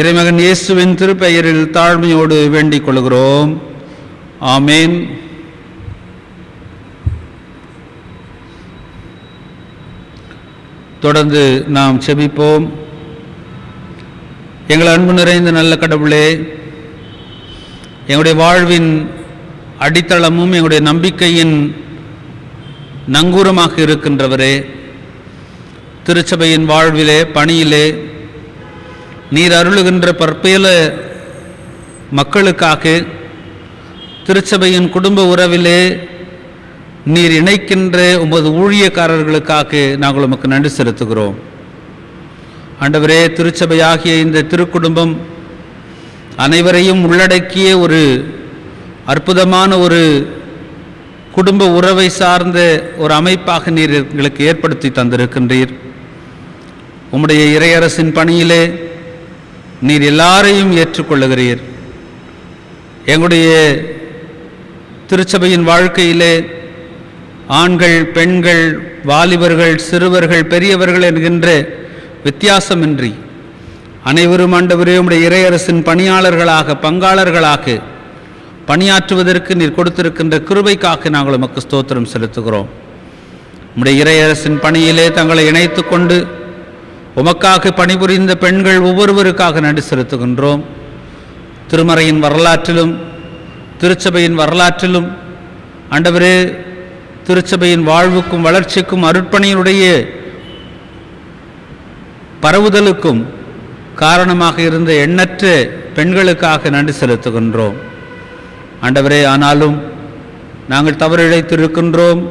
இறைமகன் இயேசுவின் திருப்பெயரில் தாழ்மையோடு வேண்டிக் கொள்கிறோம். ஆமேன். தொடர்ந்து நாம் செபிப்போம். எங்கள் அன்பு நிறைந்த நல்ல கடவுளே, எங்களுடைய வாழ்வின் அடித்தளமும் எங்களுடைய நம்பிக்கையின் நங்கூரமாக இருக்கின்றவரே, திருச்சபையின் வாழ்விலே பணியிலே நீர் அருளுகின்ற பற்பல மக்களுக்காக, திருச்சபையின் குடும்ப உறவிலே நீர் இணைக்கின்ற உமது ஊழியக்காரர்களுக்காக நாங்கள் உமக்கு நன்றி செலுத்துகிறோம். ஆண்டவரே, திருச்சபையாகிய இந்த திருக்குடும்பம் அனைவரையும் உள்ளடக்கிய ஒரு அற்புதமான ஒரு குடும்ப உறவை சார்ந்த ஒரு அமைப்பாக நீர் எங்களுக்கு ஏற்படுத்தி தந்திருக்கின்றீர். உம்முடைய இறையரசின் பணியிலே நீர் எல்லாரையும் ஏற்றுக்கொள்ளுகிறீர். எங்களுடைய திருச்சபையின் வாழ்க்கையிலே ஆண்கள், பெண்கள், வாலிபர்கள், சிறுவர்கள், பெரியவர்கள் என்கின்ற வித்தியாசமின்றி அனைவரும் ஆண்டவரே உம்முடைய இறையரசின் பணியாளர்களாக, பங்காளர்களாக பணியாற்றுவதற்கு நீர் கொடுத்திருக்கின்ற கிருபைக்காக நாங்கள் உமக்கு ஸ்தோத்திரம் செலுத்துகிறோம். உம்முடைய இறையரசின் பணியிலே தங்களை இணைத்து கொண்டு உமக்காக பணிபுரிந்த பெண்கள் ஒவ்வொருவருக்காக நன்றி செலுத்துகின்றோம். திருமறையின் வரலாற்றிலும் திருச்சபையின் வரலாற்றிலும் ஆண்டவரே, திருச்சபையின் வாழ்வுக்கும் வளர்ச்சிக்கும் அருட்பணியினுடைய பரவுதலுக்கும் காரணமாக இருந்த எண்ணற்ற பெண்களுக்காக நன்றி செலுத்துகின்றோம். ஆண்டவரே, ஆனாலும் நாங்கள் தவறு இழைத்திருக்கின்றோம்.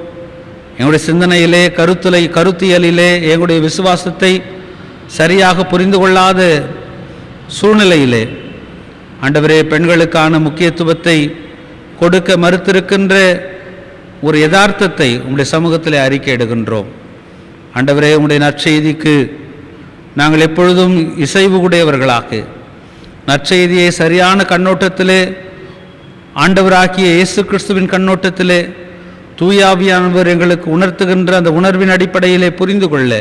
எங்களுடைய சிந்தனையிலே, கருத்தியலிலே, எங்களுடைய விசுவாசத்தை சரியாக புரிந்து கொள்ளாத சூழ்நிலையிலே ஆண்டவரே, பெண்களுக்கான முக்கியத்துவத்தை கொடுக்க மறுத்திருக்கின்ற ஒரு யதார்த்தத்தை உம்முடைய சமூகத்திலே அறிக்கையிடுகின்றோம். ஆண்டவரே, உம்முடைய நற்செய்திக்கு நாங்கள் எப்பொழுதும் இசைவு உடையவர்களாக, நற்செய்தியை சரியான கண்ணோட்டத்திலே, ஆண்டவராகிய இயேசு கிறிஸ்துவின் கண்ணோட்டத்திலே தூயாவியானவர் எங்களுக்கு உணர்த்துகின்ற அந்த உணர்வின் அடிப்படையிலே புரிந்து கொள்ள,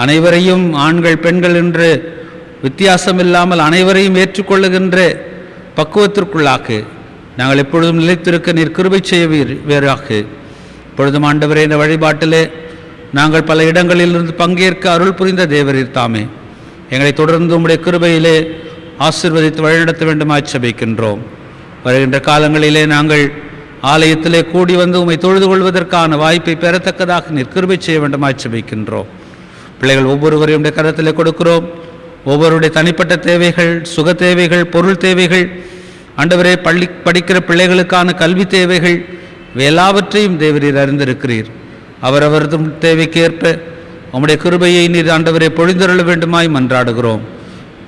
அனைவரையும் ஆண்கள் பெண்கள் என்று வித்தியாசமில்லாமல் அனைவரையும் ஏற்றுக்கொள்ளுகின்ற பக்குவத்திற்குள்ளாக நாங்கள் எப்பொழுதும் நிலைத்திருக்க நீர் கிருபை செய்வீராக. இப்பொழுதும் ஆண்டவரே, இந்த வழிபாட்டிலே நாங்கள் பல இடங்களிலிருந்து பங்கேற்க அருள் புரிந்த தேவரீர் தாமே எங்களை தொடர்ந்து உம்முடைய கிருபையிலே ஆசீர்வதித்து வழிநடத்த வேண்டுமாய் ஜெபிக்கின்றோம். வருகின்ற காலங்களிலே நாங்கள் ஆலயத்திலே கூடி வந்து உம்மை தொழுது கொள்வதற்கான வாய்ப்பை பெறத்தக்கதாக நீர் கிருபை செய்ய வேண்டுமாய் ஜெபிக்கின்றோம். பிள்ளைகள் ஒவ்வொருவரையும் உடைய கரத்திலே கொடுக்கிறோம். ஒவ்வொருடைய தனிப்பட்ட தேவைகள், சுக தேவைகள், பொருள் தேவைகள், ஆண்டவரே படிக்கிற பிள்ளைகளுக்கான கல்வி தேவைகள், எல்லாவற்றையும் தேவரீர் அறிந்திருக்கிறீர். அவரவரது தேவைக்கேற்ப உம்முடைய கிருபையை நீர் ஆண்டவரை பொழிந்தருள வேண்டுமாய் மன்றாடுகிறோம்.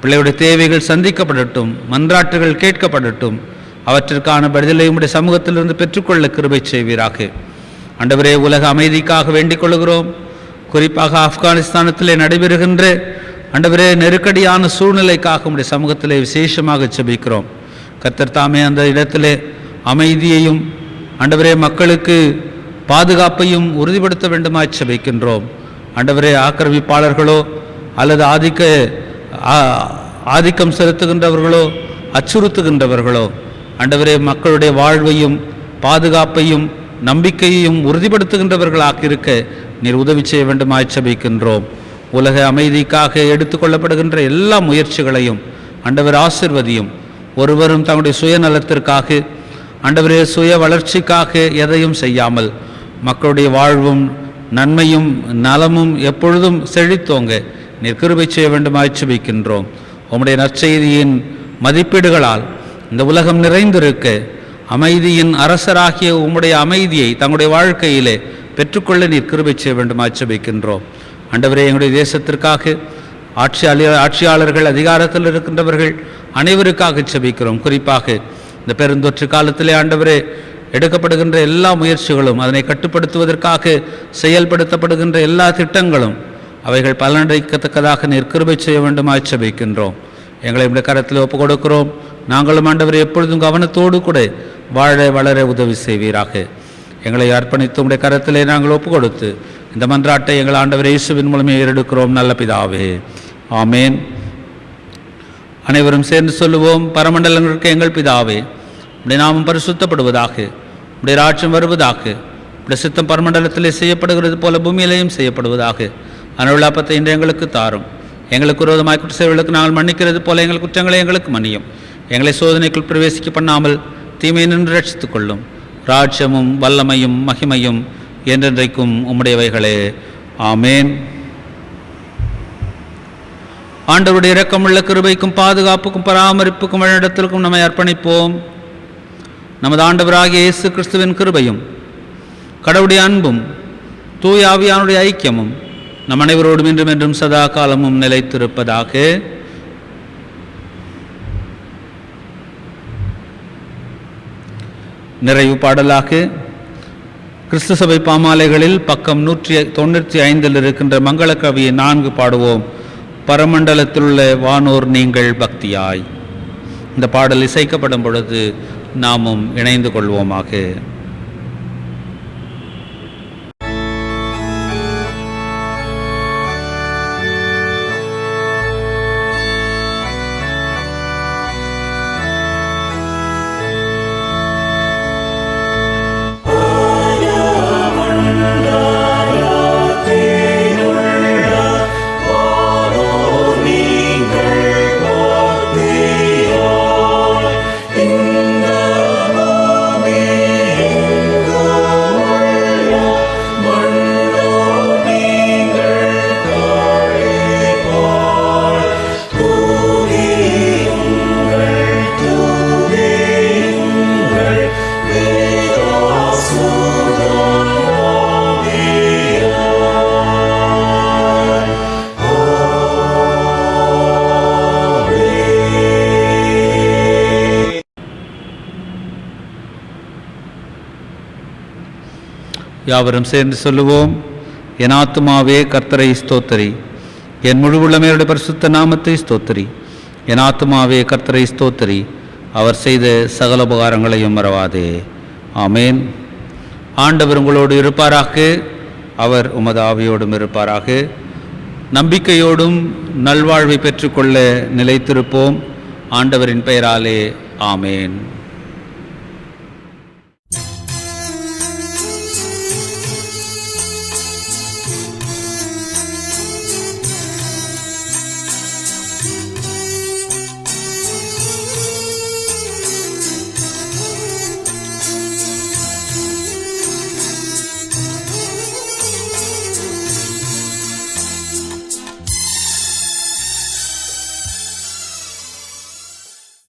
பிள்ளையுடைய தேவைகள் சந்திக்கப்படட்டும், மன்றாட்டுகள் கேட்கப்படட்டும். அவற்றிற்கான பதிலை உம்முடைய சமூகத்திலிருந்து பெற்றுக்கொள்ள கிருபை செய்வீராக. ஆண்டவரே, உலக அமைதிக்காக வேண்டிக் கொள்கிறோம். குறிப்பாக ஆப்கானிஸ்தானத்திலே நடைபெறுகின்ற ஆண்டவரே நெருக்கடியான சூழ்நிலைக்காக உம்முடைய சமூகத்திலே விசேஷமாக ஜெபிக்கிறோம். கர்த்தர் தாமே அந்த இடத்திலே அமைதியையும் ஆண்டவரே மக்களுக்கு பாதுகாப்பையும் உறுதிப்படுத்த வேண்டுமாய் ஜெபிக்கின்றோம். ஆண்டவரே, ஆக்கிரமிப்பாளர்களோ அல்லது ஆதிக்கம் செலுத்துகின்றவர்களோ அச்சுறுத்துகின்றவர்களோ ஆண்டவரே மக்களுடைய வாழ்வையும் பாதுகாப்பையும் நம்பிக்கையையும் உறுதிப்படுத்துகின்றவர்களாக இருக்க நீர் உதவி செய்ய வேண்டுமாய் ஜெபிக்கின்றோம். உலக அமைதிக்காக எடுத்துக்கொள்ளப்படுகின்ற எல்லா முயற்சிகளையும் ஆண்டவர் ஆசீர்வதியும். ஒருவரும் தங்களுடைய சுயநலத்திற்காக ஆண்டவரே சுய வளர்ச்சிக்காக எதையும் செய்யாமல் மக்களுடைய வாழ்வும் நன்மையும் நலமும் எப்பொழுதும் செழித்தோங்க நீர் கிருபை செய்ய வேண்டுமாய் ஜெபிக்கின்றோம். உம்முடைய நற்செய்தியின் மதிப்பீடுகளால் இந்த உலகம் நிறைந்திருக்க அமைதியின் அரசராகிய உம்முடைய அமைதியை தங்களுடைய வாழ்க்கையிலே பெற்றுக்கொள்ள நீர் கிருபை செய்ய வேண்டுமாய் ஜெபிக்கின்றோம். ஆண்டவரே, எங்களுடைய தேசத்திற்காக ஆட்சியாளர்கள், அதிகாரத்தில் இருக்கின்றவர்கள் அனைவருக்காக ஜெபிக்கிறோம். குறிப்பாக இந்த பெருந்தொற்று காலத்திலே ஆண்டவரே எடுக்கப்படுகின்ற எல்லா முயற்சிகளும், அதனை கட்டுப்படுத்துவதற்காக செயல்படுத்தப்படுகின்ற எல்லா திட்டங்களும் அவைகள் பலனளிக்கத்தக்கதாக நீர் கிருபை செய்ய வேண்டுமாய் ஜெபிக்கின்றோம். எங்களை இந்த கரத்தில் ஒப்புக் கொடுக்கிறோம். நாங்களும் ஆண்டவரை எப்பொழுதும் கவனத்தோடு கூட வாழ வளர உதவி செய்வீராக. எங்களை அர்ப்பணித்து உடைய கரத்திலே நாங்கள் ஒப்பு கொடுத்து இந்த மன்றாட்டை எங்கள் ஆண்டவர் இயேசுவின் மூலமே ஏறெடுக்கிறோம் நல்ல பிதாவே, ஆமேன். அனைவரும் சேர்ந்து சொல்லுவோம். பரமண்டலங்களுக்கு எங்கள் பிதாவே, உடைய நாமம் பரிசுத்தப்படுவதாக, உடைய ராஜ்யம் வருவதாக, உடைய சித்தம் பரமண்டலத்திலே செய்யப்படுகிறது போல பூமியிலேயும் செய்யப்படுவதாக. அனுள்ளாப்பத்தை இன்று எங்களுக்கு தாரும். எங்களுக்கு விரோதமாய் குற்ற செயல்களுக்கு நாங்கள் மன்னிக்கிறது போல எங்கள் குற்றங்களை எங்களுக்கு மன்னியும். எங்களை சோதனைக்குள் பிரவேசிக்க பண்ணாமல் தீமையை நின்று ரட்சித்துக் கொள்ளும். ராஜ்யமும் வல்லமையும் மகிமையும் என்றென்றைக்கும் உம்முடையவைகளே, ஆமேன். ஆண்டவருடைய இரக்கமுள்ள கிருபைக்கும் பாதுகாப்புக்கும் பராமரிப்புக்கும் வழிநடத்தலுக்கும் நம்மை அர்ப்பணிப்போம். நமது ஆண்டவராகிய இயேசு கிறிஸ்துவின் கிருபையும் கடவுளுடைய அன்பும் தூய ஆவியானுடைய ஐக்கியமும் நம் அனைவரோடும் இன்றும் என்றும் சதா காலமும் நிலைத்திருப்பதாக. நிறைவு பாடலாக கிறிஸ்து சபை பாமாலைகளில் பக்கம் 195 இருக்கின்ற மங்கள கவியை 4 பாடுவோம். பரமண்டலத்திலுள்ள வானோர் நீங்கள் பக்தியாய். இந்த பாடல் இசைக்கப்படும் பொழுது நாமும் இணைந்து கொள்வோமாக. யாவரும் சேர்ந்து சொல்லுவோம். என் ஆத்துமாவே கர்த்தரை ஸ்தோத்தரி, என் முழு உள்ளமையுடைய பரிசுத்த நாமத்தை ஸ்தோத்தரி. என் ஆத்துமாவே கர்த்தரை ஸ்தோத்தரி, அவர் செய்த சகல உபகாரங்களையும் மறவாதே. ஆமேன். ஆண்டவர் உங்களோடு இருப்பாராக, அவர் உமது ஆவியோடும் இருப்பாராக. நம்பிக்கையோடும் நல்வாழ்வை பெற்றுக்கொள்ள நிலைத்திருப்போம். ஆண்டவரின் பெயராலே ஆமேன்.